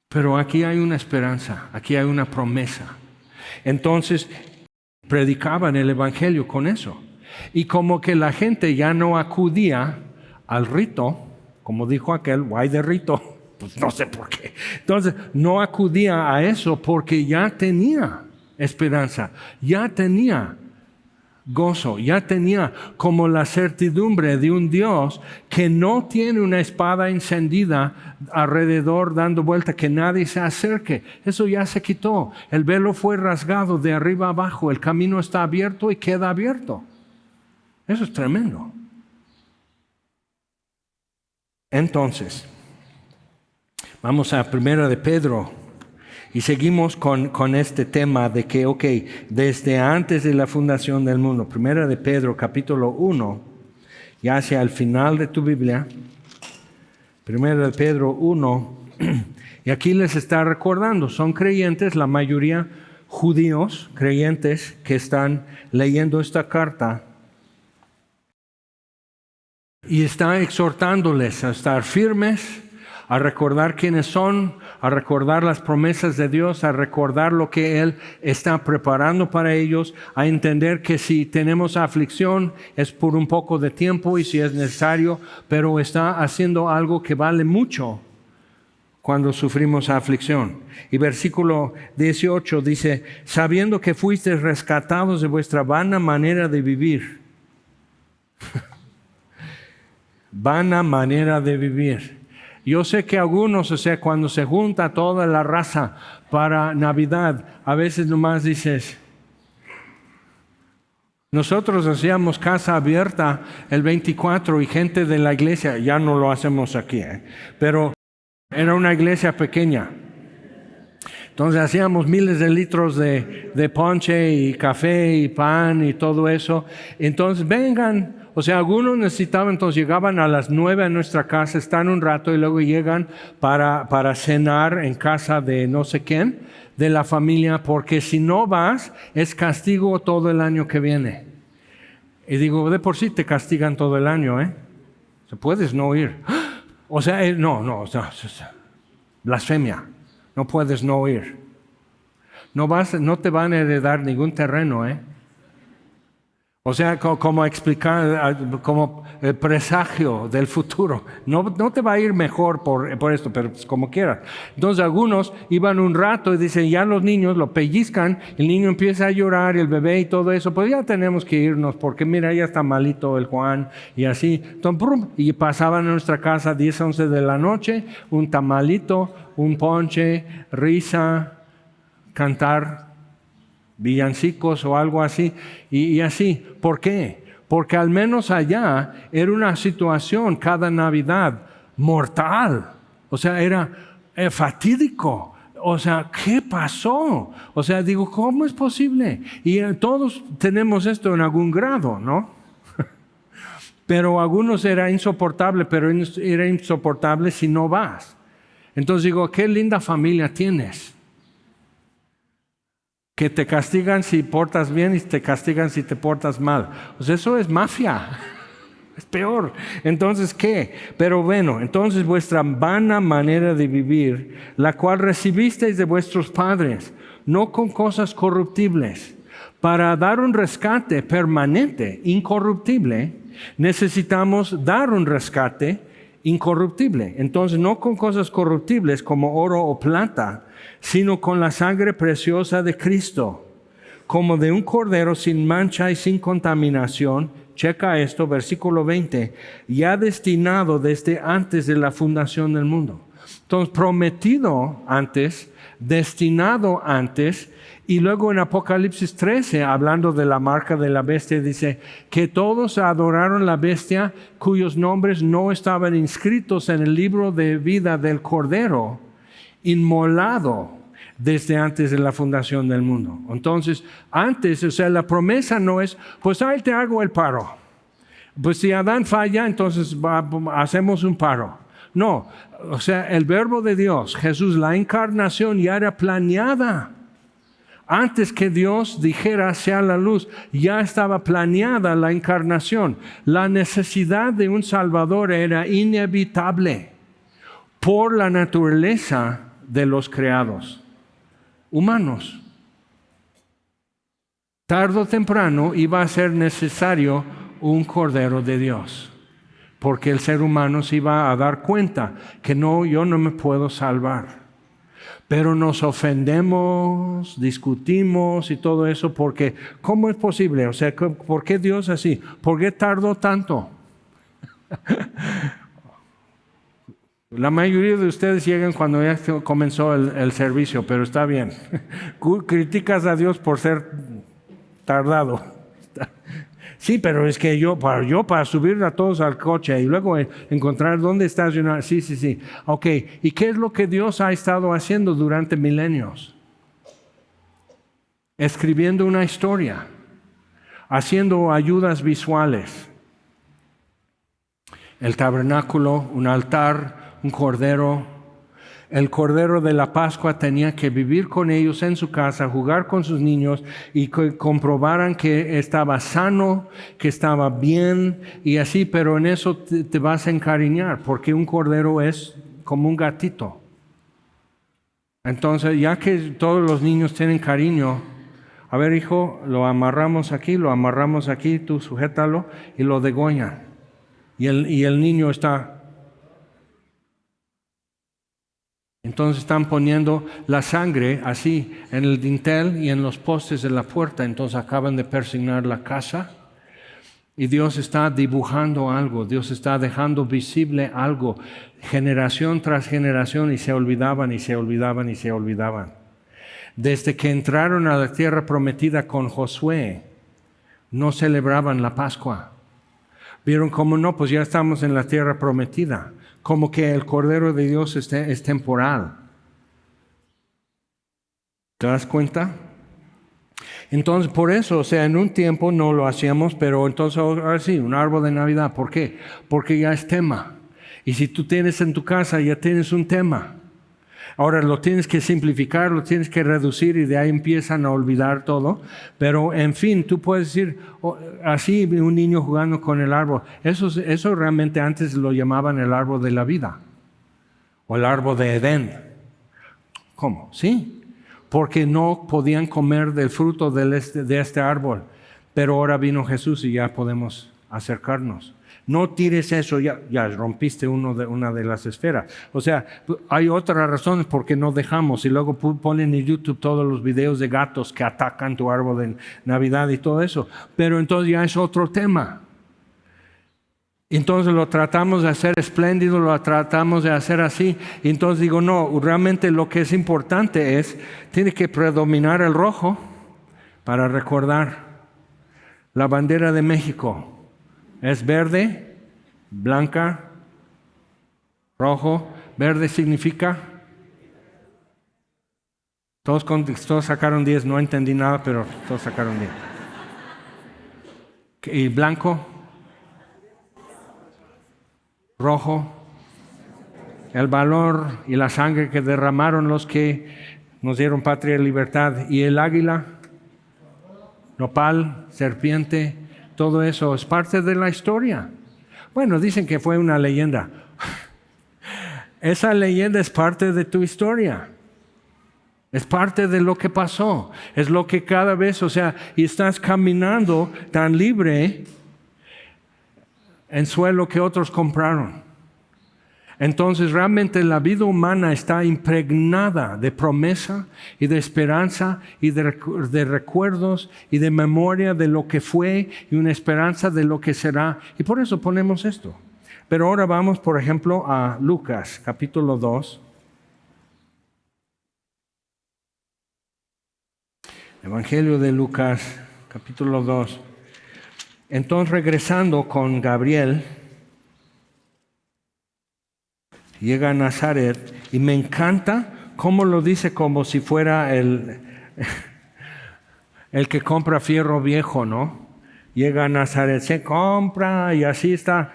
Speaker 1: pero aquí hay una esperanza, aquí hay una promesa. Entonces predicaban el evangelio con eso. Y como que la gente ya no acudía al rito, como dijo aquel, guay de rito, pues no sé por qué. Entonces no acudía a eso porque ya tenía esperanza, ya tenía gozo, ya tenía como la certidumbre de un Dios que no tiene una espada encendida alrededor dando vuelta, que nadie se acerque. Eso ya se quitó. El velo fue rasgado de arriba abajo. El camino está abierto y queda abierto. Eso es tremendo. Entonces, vamos a 1 de Pedro. Y seguimos con este tema de que, desde antes de la fundación del mundo, 1 de Pedro, capítulo 1, ya hacia el final de tu Biblia, 1 de Pedro 1, y aquí les está recordando, son creyentes, la mayoría judíos, creyentes que están leyendo esta carta, y está exhortándoles a estar firmes, a recordar quiénes son, a recordar las promesas de Dios, a recordar lo que Él está preparando para ellos, a entender que si tenemos aflicción es por un poco de tiempo y si es necesario, pero está haciendo algo que vale mucho cuando sufrimos aflicción. Y versículo 18 dice, sabiendo que fuisteis rescatados de vuestra vana manera de vivir. Vana manera de vivir. Yo sé que algunos, cuando se junta toda la raza para Navidad, a veces nomás dices, nosotros hacíamos casa abierta el 24 y gente de la iglesia, ya no lo hacemos aquí, pero era una iglesia pequeña. Entonces hacíamos miles de litros de ponche y café y pan y todo eso. Entonces vengan. Algunos necesitaban, entonces llegaban a las 9 a nuestra casa, están un rato y luego llegan para cenar en casa de no sé quién, de la familia, porque si no vas, es castigo todo el año que viene. Y digo, de por sí te castigan todo el año, puedes no ir. No, blasfemia, no puedes no ir. No te van a heredar ningún terreno, O sea, como explicar, como el presagio del futuro. No te va a ir mejor por esto, pero pues como quieras. Entonces algunos iban un rato y dicen, ya los niños lo pellizcan, el niño empieza a llorar, el bebé y todo eso, pues ya tenemos que irnos porque mira, ya está malito el Juan y así. Entonces, y pasaban a nuestra casa 10, 11 de la noche, un tamalito, un ponche, risa, cantar villancicos o algo así, y así. ¿Por qué? Porque al menos allá era una situación cada Navidad mortal. O sea, era fatídico. O sea, ¿qué pasó? O sea, digo, ¿cómo es posible? Y todos tenemos esto en algún grado, ¿no? Pero algunos era insoportable, pero era insoportable si no vas. Entonces digo, qué linda familia tienes. Que te castigan si portas bien y te castigan si te portas mal. Pues eso es mafia. Es peor. Entonces, ¿qué? Pero bueno, entonces vuestra vana manera de vivir, la cual recibisteis de vuestros padres, no con cosas corruptibles, para dar un rescate permanente, incorruptible, necesitamos dar un rescate incorruptible. Entonces, no con cosas corruptibles como oro o plata, sino con la sangre preciosa de Cristo, como de un cordero sin mancha y sin contaminación. Checa esto, versículo 20, ya destinado desde antes de la fundación del mundo. Entonces, prometido antes, destinado antes, y luego en Apocalipsis 13, hablando de la marca de la bestia, dice que todos adoraron la bestia cuyos nombres no estaban inscritos en el libro de vida del Cordero, inmolado desde antes de la fundación del mundo. Entonces, antes, o sea, la promesa no es, pues ahí te hago el paro. Pues si Adán falla, entonces hacemos un paro. No, o sea, el verbo de Dios, Jesús, la encarnación ya era planeada. Antes que Dios dijera sea la luz, ya estaba planeada la encarnación. La necesidad de un Salvador era inevitable por la naturaleza de los creados humanos. Tarde o temprano iba a ser necesario un Cordero de Dios, porque el ser humano se iba a dar cuenta que no, yo no me puedo salvar. Pero nos ofendemos, discutimos y todo eso porque, ¿cómo es posible? O sea, ¿por qué Dios así? ¿Por qué tardó tanto? La mayoría de ustedes llegan cuando ya comenzó el servicio, pero está bien. Criticas a Dios por ser tardado. Sí, pero es que yo para subir a todos al coche y luego encontrar dónde estacionar. Sí. Ok, ¿y qué es lo que Dios ha estado haciendo durante milenios? Escribiendo una historia, haciendo ayudas visuales. El tabernáculo, un altar, un cordero. El cordero de la Pascua tenía que vivir con ellos en su casa, jugar con sus niños y que comprobaran que estaba sano, que estaba bien y así, pero en eso te vas a encariñar porque un cordero es como un gatito. Entonces, ya que todos los niños tienen cariño, a ver hijo, lo amarramos aquí, tú sujétalo y lo degollan. Y el niño está... Entonces están poniendo la sangre así en el dintel y en los postes de la puerta. Entonces acaban de persignar la casa y Dios está dibujando algo. Dios está dejando visible algo generación tras generación y se olvidaban. Desde que entraron a la tierra prometida con Josué, no celebraban la Pascua. Vieron cómo no, pues ya estamos en la tierra prometida. Como que el Cordero de Dios es temporal. ¿Te das cuenta? Entonces, por eso, o sea, en un tiempo no lo hacíamos, pero entonces ahora sí, un árbol de Navidad. ¿Por qué? Porque ya es tema. Y si tú tienes en tu casa, ya tienes un tema. Ahora lo tienes que simplificar, lo tienes que reducir y de ahí empiezan a olvidar todo. Pero en fin, tú puedes decir, así un niño jugando con el árbol. Eso realmente antes lo llamaban el árbol de la vida o el árbol de Edén. ¿Cómo? Sí, porque no podían comer del fruto de este árbol. pero ahora vino Jesús y ya podemos acercarnos. No tires eso, ya rompiste una de las esferas. O sea, hay otras razones por qué no dejamos. Y luego ponen en YouTube todos los videos de gatos que atacan tu árbol de Navidad y todo eso. Pero entonces ya es otro tema. Entonces lo tratamos de hacer espléndido, lo tratamos de hacer así. Y entonces digo, no, realmente lo que es importante tiene que predominar el rojo para recordar la bandera de México. Es verde, blanca, rojo. Verde significa. Todos sacaron 10, no entendí nada, pero todos sacaron 10. ¿Y blanco? Rojo. El valor y la sangre que derramaron los que nos dieron patria y libertad. ¿Y el águila? Nopal, serpiente. Todo eso es parte de la historia. Bueno, dicen que fue una leyenda. Esa leyenda es parte de tu historia. Es parte de lo que pasó. Es lo que cada vez, y estás caminando tan libre en suelo que otros compraron. Entonces realmente la vida humana está impregnada de promesa y de esperanza y de recuerdos y de memoria de lo que fue y una esperanza de lo que será. Y por eso ponemos esto. Pero ahora vamos, por ejemplo, a Lucas, capítulo 2. Evangelio de Lucas, capítulo 2. Entonces regresando con Gabriel, llega a Nazaret y me encanta cómo lo dice como si fuera el que compra fierro viejo, ¿no? Llega a Nazaret, se compra y así está.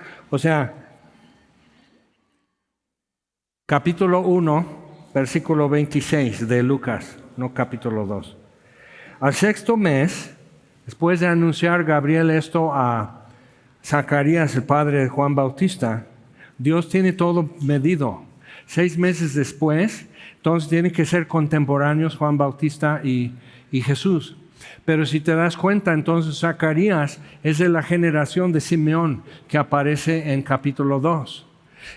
Speaker 1: Capítulo 1, versículo 26 de Lucas, no capítulo 2. Al sexto mes, después de anunciar Gabriel esto a Zacarías, el padre de Juan Bautista, Dios tiene todo medido. 6 meses después, entonces tienen que ser contemporáneos Juan Bautista y Jesús. Pero si te das cuenta, entonces Zacarías es de la generación de Simeón que aparece en capítulo 2.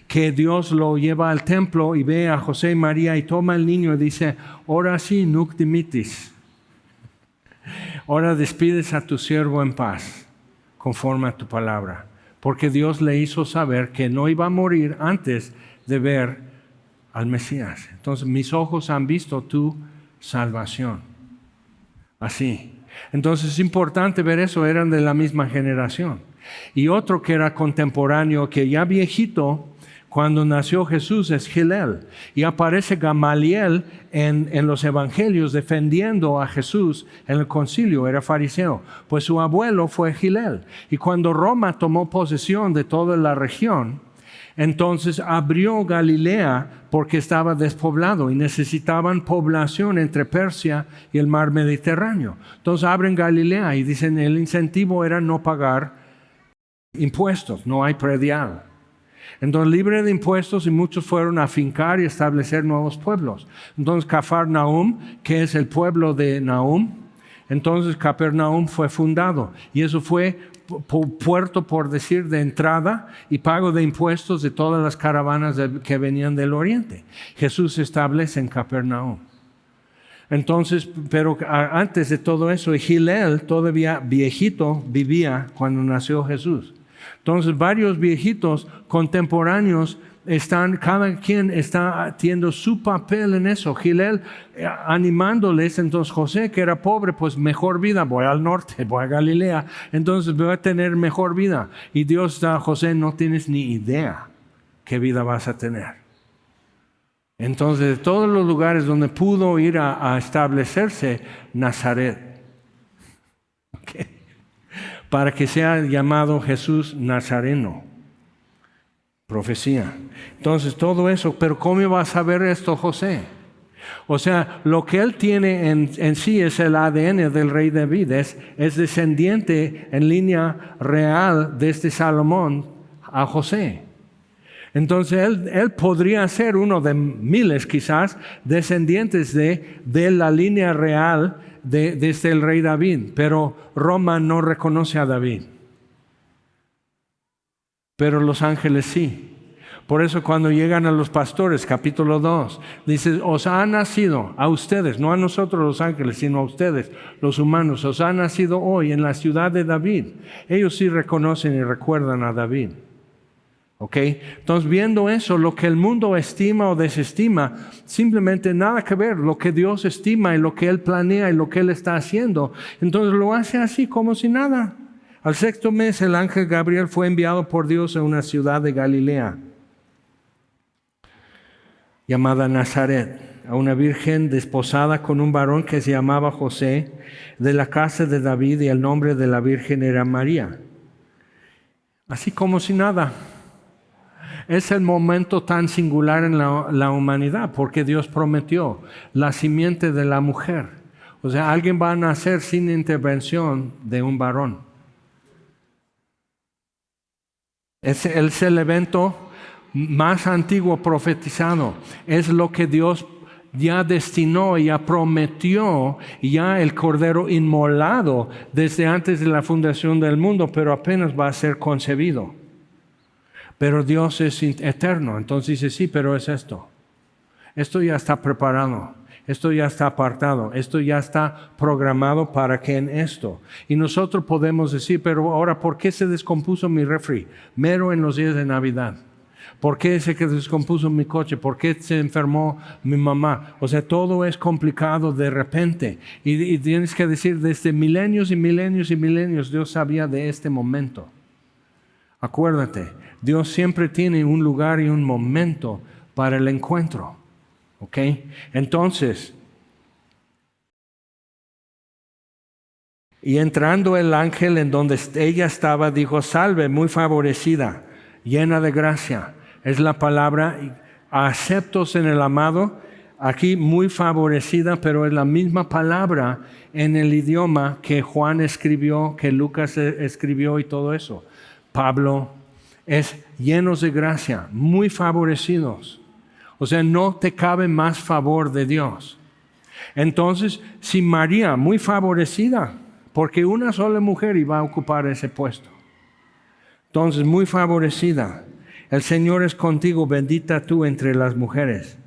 Speaker 1: Que Dios lo lleva al templo y ve a José y María y toma el niño y dice, ahora sí, nunc dimittis. Ahora despides a tu siervo en paz, conforme a tu palabra. Porque Dios le hizo saber que no iba a morir antes de ver al Mesías. Entonces, mis ojos han visto tu salvación. Así. Entonces, es importante ver eso, eran de la misma generación. Y otro que era contemporáneo, que ya viejito, cuando nació Jesús, es Gilel. Y aparece Gamaliel en los evangelios defendiendo a Jesús en el concilio, era fariseo. Pues su abuelo fue Gilel. Y cuando Roma tomó posesión de toda la región, entonces abrió Galilea porque estaba despoblado y necesitaban población entre Persia y el mar Mediterráneo. Entonces abren Galilea y dicen el incentivo era no pagar impuestos, no hay predial. Entonces, libre de impuestos y muchos fueron a afincar y establecer nuevos pueblos. Entonces, Cafarnaum, que es el pueblo de Nahum, entonces Capernaum fue fundado. Y eso fue puerto, por decir, de entrada y pago de impuestos de todas las caravanas que venían del oriente. Jesús se establece en Capernaum. Entonces, pero antes de todo eso, Gilel, todavía viejito, vivía cuando nació Jesús. Entonces, varios viejitos contemporáneos cada quien está haciendo su papel en eso. Gilel animándoles, entonces José, que era pobre, pues mejor vida, voy al norte, voy a Galilea, entonces voy a tener mejor vida. Y Dios da a José, no tienes ni idea qué vida vas a tener. Entonces, de todos los lugares donde pudo ir a establecerse, Nazaret. Okay. Para que sea llamado Jesús Nazareno. Profecía. Entonces, todo eso, pero ¿cómo iba a saber esto José? Lo que él tiene en sí es el ADN del rey David, es descendiente en línea real desde Salomón a José. Entonces, él podría ser uno de miles quizás descendientes de la línea real desde el rey David, pero Roma no reconoce a David. Pero los ángeles sí. Por eso cuando llegan a los pastores, capítulo 2, dice, os ha nacido a ustedes, no a nosotros los ángeles, sino a ustedes, los humanos, os ha nacido hoy en la ciudad de David. Ellos sí reconocen y recuerdan a David. ¿Ok? Entonces, viendo eso, lo que el mundo estima o desestima, simplemente nada que ver, lo que Dios estima y lo que Él planea y lo que Él está haciendo, entonces lo hace así como si nada. Al sexto mes, el ángel Gabriel fue enviado por Dios a una ciudad de Galilea, llamada Nazaret, a una virgen desposada con un varón que se llamaba José, de la casa de David, y el nombre de la virgen era María. Así como si nada. Es el momento tan singular en la humanidad, porque Dios prometió la simiente de la mujer. O sea, alguien va a nacer sin intervención de un varón. Es el evento más antiguo profetizado. Es lo que Dios ya destinó, ya prometió, ya el Cordero inmolado desde antes de la fundación del mundo, pero apenas va a ser concebido. Pero Dios es eterno, entonces dice, sí, pero es esto. Esto ya está preparado, esto ya está apartado, esto ya está programado para que en esto. Y nosotros podemos decir, pero ahora, ¿por qué se descompuso mi refri? Mero en los días de Navidad. ¿Por qué se descompuso mi coche? ¿Por qué se enfermó mi mamá? O sea, todo es complicado de repente. Y tienes que decir, desde milenios y milenios y milenios, Dios sabía de este momento. Acuérdate, Dios siempre tiene un lugar y un momento para el encuentro. ¿Ok? Entonces, y entrando el ángel en donde ella estaba, dijo, salve, muy favorecida, llena de gracia. Es la palabra aceptos en el amado, aquí muy favorecida, pero es la misma palabra en el idioma que Juan escribió, que Lucas escribió y todo eso. Pablo es llenos de gracia, muy favorecidos. O sea, no te cabe más favor de Dios. Entonces, si María, muy favorecida, porque una sola mujer iba a ocupar ese puesto. Entonces, muy favorecida. El Señor es contigo, bendita tú entre las mujeres.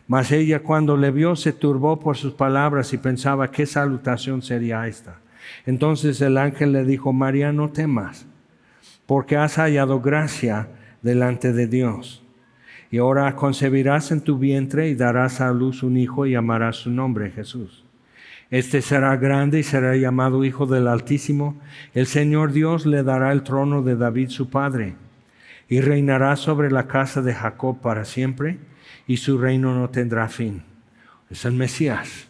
Speaker 1: Mas ella cuando le vio se turbó por sus palabras y pensaba qué salutación sería esta. Entonces el ángel le dijo, María, no temas, porque has hallado gracia delante de Dios. Y ahora concebirás en tu vientre y darás a luz un hijo y llamarás su nombre Jesús. Este será grande y será llamado Hijo del Altísimo. El Señor Dios le dará el trono de David su padre. Y reinará sobre la casa de Jacob para siempre, y su reino no tendrá fin. Es el Mesías,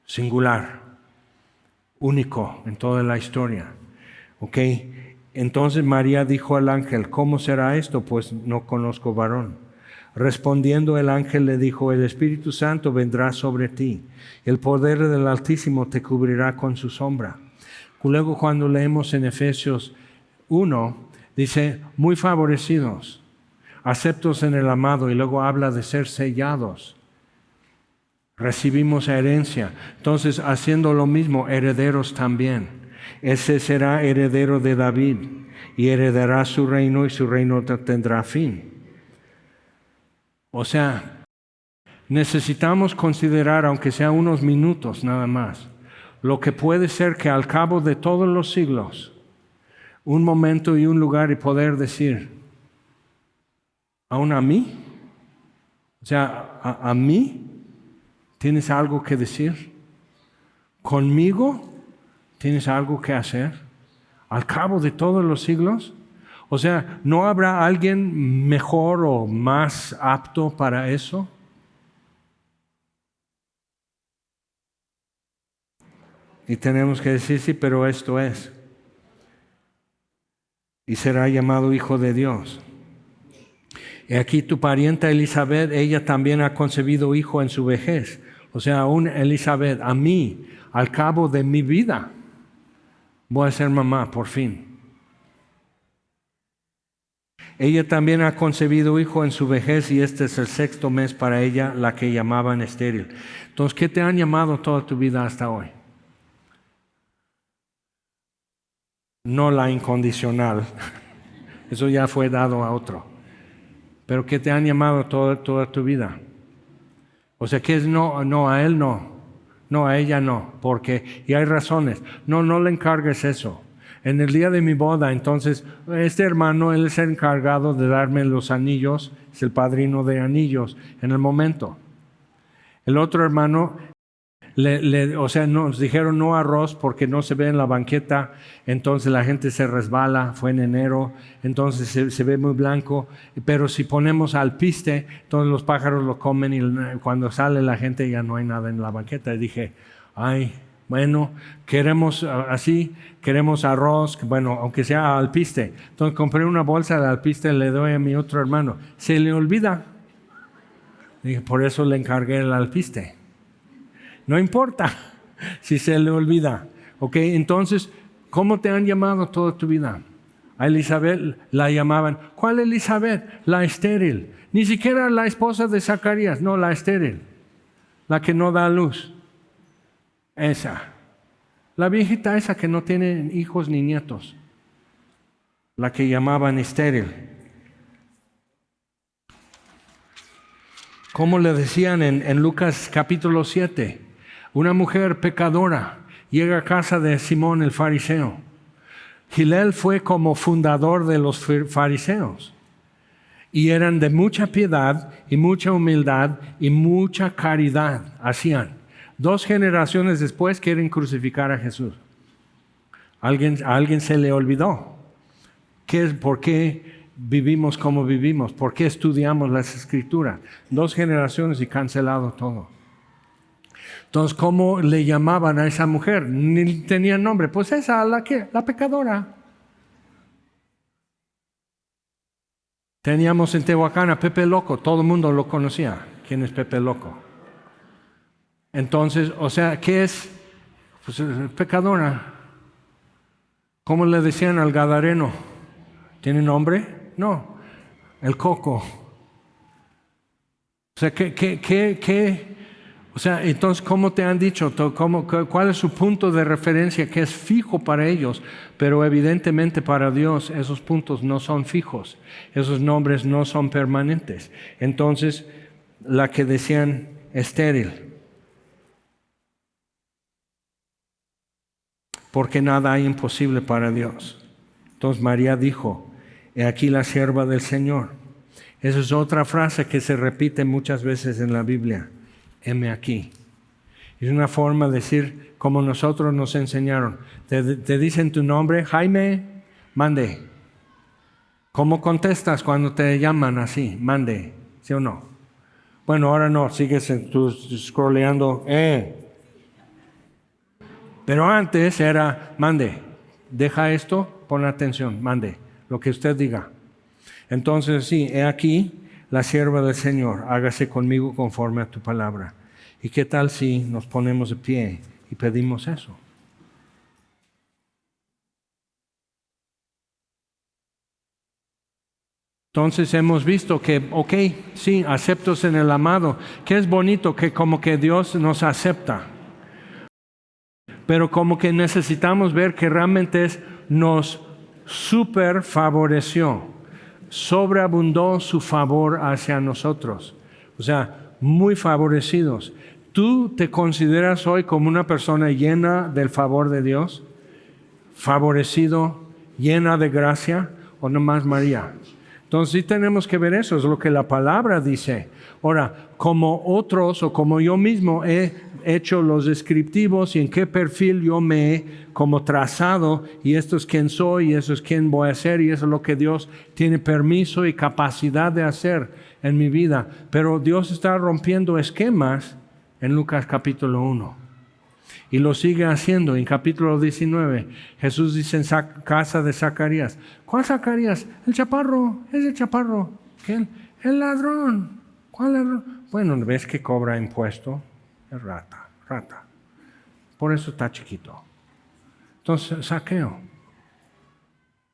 Speaker 1: singular, único en toda la historia. ¿Ok? Entonces María dijo al ángel, ¿cómo será esto? Pues no conozco varón. Respondiendo el ángel le dijo, el Espíritu Santo vendrá sobre ti, el poder del Altísimo te cubrirá con su sombra. Luego cuando leemos en Efesios 1, dice, muy favorecidos, aceptos en el amado, y luego habla de ser sellados. Recibimos herencia. Entonces, haciendo lo mismo, herederos también. Ese será heredero de David, y heredará su reino, y su reino tendrá fin. O sea, necesitamos considerar, aunque sea unos minutos nada más, lo que puede ser que al cabo de todos los siglos, un momento y un lugar y poder decir, ¿aún a mí? O sea, ¿a mí tienes algo que decir? ¿Conmigo tienes algo que hacer? ¿Al cabo de todos los siglos? O sea, ¿no habrá alguien mejor o más apto para eso? Y tenemos que decir, sí, pero esto es. Y será llamado Hijo de Dios. Y aquí tu parienta Elizabeth, ella también ha concebido hijo en su vejez. O sea, aún Elizabeth, a mí, al cabo de mi vida, voy a ser mamá, por fin. Ella también ha concebido hijo en su vejez y este es el sexto mes para ella, la que llamaban estéril. Entonces, ¿qué te han llamado toda tu vida hasta hoy? no la incondicional. Eso ya fue dado a otro. Pero que te han llamado toda tu vida. O sea, que es no, a él no, a ella no, porque, y hay razones. No le encargues eso. En el día de mi boda, entonces, este hermano, él es el encargado de darme los anillos, es el padrino de anillos en el momento. El otro hermano, nos dijeron no arroz porque no se ve en la banqueta, entonces la gente se resbala, fue en enero, entonces se ve muy blanco, pero si ponemos alpiste, entonces los pájaros lo comen y cuando sale la gente ya no hay nada en la banqueta. Y dije, bueno, queremos arroz, bueno, aunque sea alpiste. Entonces compré una bolsa de alpiste, le doy a mi otro hermano. Se le olvida. Dije, por eso le encargué el alpiste. No importa si se le olvida. ¿Ok? Entonces, ¿cómo te han llamado toda tu vida? A Elizabeth la llamaban, ¿cuál Elizabeth? La estéril. Ni siquiera la esposa de Zacarías, no, la estéril. La que no da luz. Esa. La viejita esa que no tiene hijos ni nietos. La que llamaban estéril. ¿Cómo le decían en Lucas capítulo 7? Una mujer pecadora llega a casa de Simón el fariseo. Hillel fue como fundador de los fariseos y eran de mucha piedad y mucha humildad y mucha caridad. Hacían. 2 generaciones después quieren crucificar a Jesús. A alguien se le olvidó. ¿Por qué vivimos como vivimos? ¿Por qué estudiamos las Escrituras? 2 generaciones y cancelado todo. Entonces, ¿cómo le llamaban a esa mujer? Ni tenía nombre. Pues esa, la pecadora. Teníamos en Tehuacán a Pepe Loco. Todo el mundo lo conocía. ¿Quién es Pepe Loco? Entonces, o sea, ¿qué es? Pues pecadora. ¿Cómo le decían al gadareno? ¿Tiene nombre? No. El Coco. O sea, ¿qué? O sea, entonces, ¿cómo te han dicho? ¿Cuál es su punto de referencia que es fijo para ellos? Pero evidentemente para Dios esos puntos no son fijos. Esos nombres no son permanentes. Entonces, la que decían estéril. Porque nada hay imposible para Dios. Entonces María dijo, he aquí la sierva del Señor. Esa es otra frase que se repite muchas veces en la Biblia. Heme aquí. Es una forma de decir como nosotros nos enseñaron. Te dicen tu nombre, Jaime, mande. ¿Cómo contestas cuando te llaman así? Mande, ¿sí o no? Bueno, ahora no, sigues tú scrolleando. Pero antes era, mande, deja esto, pon atención, mande, lo que usted diga. Entonces, sí, he aquí la sierva del Señor, hágase conmigo conforme a tu palabra. ¿Y qué tal si nos ponemos de pie y pedimos eso? Entonces hemos visto que, sí, aceptos en el amado, que es bonito que como que Dios nos acepta. Pero como que necesitamos ver que realmente nos super favoreció, sobreabundó su favor hacia nosotros. O sea, muy favorecidos. ¿Tú te consideras hoy como una persona llena del favor de Dios? ¿Favorecido, llena de gracia o nomás María? Entonces sí tenemos que ver eso, es lo que la palabra dice. Ahora, como otros o como yo mismo he hecho los descriptivos y en qué perfil yo me he como trazado y esto es quién soy y eso es quién voy a ser y eso es lo que Dios tiene permiso y capacidad de hacer en mi vida. Pero Dios está rompiendo esquemas en Lucas capítulo 1 y lo sigue haciendo en capítulo 19. Jesús dice en casa de Zacarías. ¿Cuál Zacarías? El chaparro, es el chaparro. ¿Quién? El ladrón. ¿Cuál ladrón? Bueno, ¿ves que cobra impuesto? Es rata. Por eso está chiquito. Entonces, Zaqueo.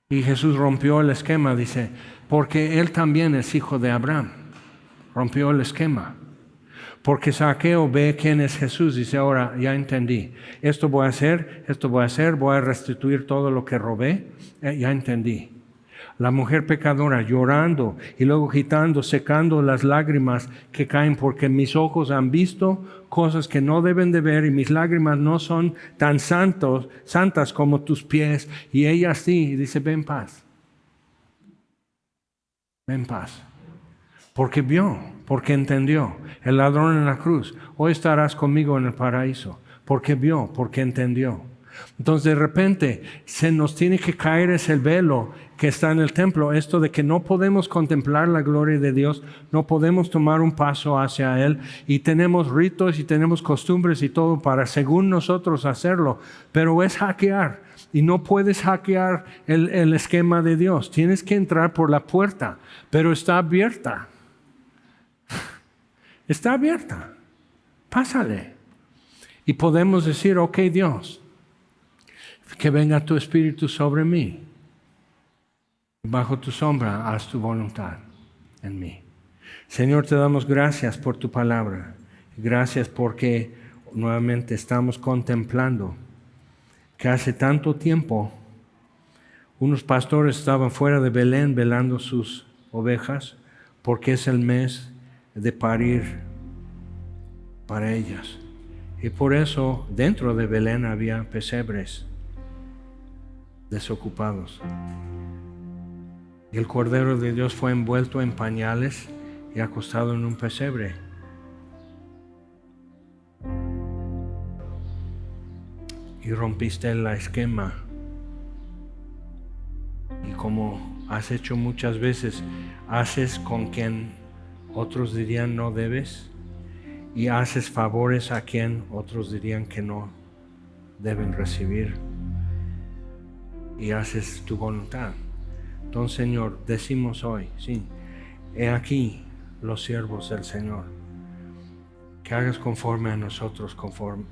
Speaker 1: Y Jesús rompió el esquema, dice, porque él también es hijo de Abraham. Rompió el esquema. Porque Zaqueo ve quién es Jesús y dice, ahora ya entendí. Esto voy a hacer, voy a restituir todo lo que robé. Ya entendí. La mujer pecadora llorando y luego agitando, secando las lágrimas que caen porque mis ojos han visto cosas que no deben de ver y mis lágrimas no son tan santas como tus pies. Y ella sí, y dice, ven en paz. Ven en paz. Porque vio, porque entendió. El ladrón en la cruz, hoy estarás conmigo en el paraíso. Porque vio, porque entendió. Entonces de repente se nos tiene que caer ese velo que está en el templo, esto de que no podemos contemplar la gloria de Dios, no podemos tomar un paso hacia Él y tenemos ritos y tenemos costumbres y todo para según nosotros hacerlo, pero es hackear y no puedes hackear el esquema de Dios, tienes que entrar por la puerta, pero está abierta, pásale y podemos decir, ok Dios, que venga tu Espíritu sobre mí. Bajo tu sombra, haz tu voluntad en mí. Señor, te damos gracias por tu palabra. Gracias porque nuevamente estamos contemplando que hace tanto tiempo unos pastores estaban fuera de Belén velando sus ovejas porque es el mes de parir para ellas. Y por eso dentro de Belén había pesebres desocupados. Y el Cordero de Dios fue envuelto en pañales y acostado en un pesebre. Y rompiste el esquema. Y como has hecho muchas veces, haces con quien otros dirían no debes y haces favores a quien otros dirían que no deben recibir. Y haces tu voluntad. Entonces, Señor, decimos hoy, sí, he aquí los siervos del Señor, que hagas conforme a nosotros, conforme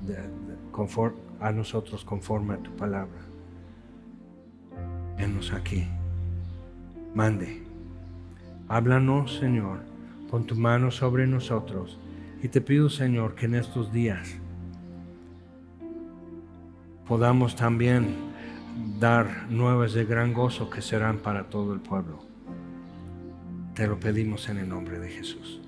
Speaker 1: a tu palabra. Henos aquí, mande, háblanos, Señor, pon tu mano sobre nosotros, y te pido, Señor, que en estos días podamos también dar nuevas de gran gozo que serán para todo el pueblo. Te lo pedimos en el nombre de Jesús.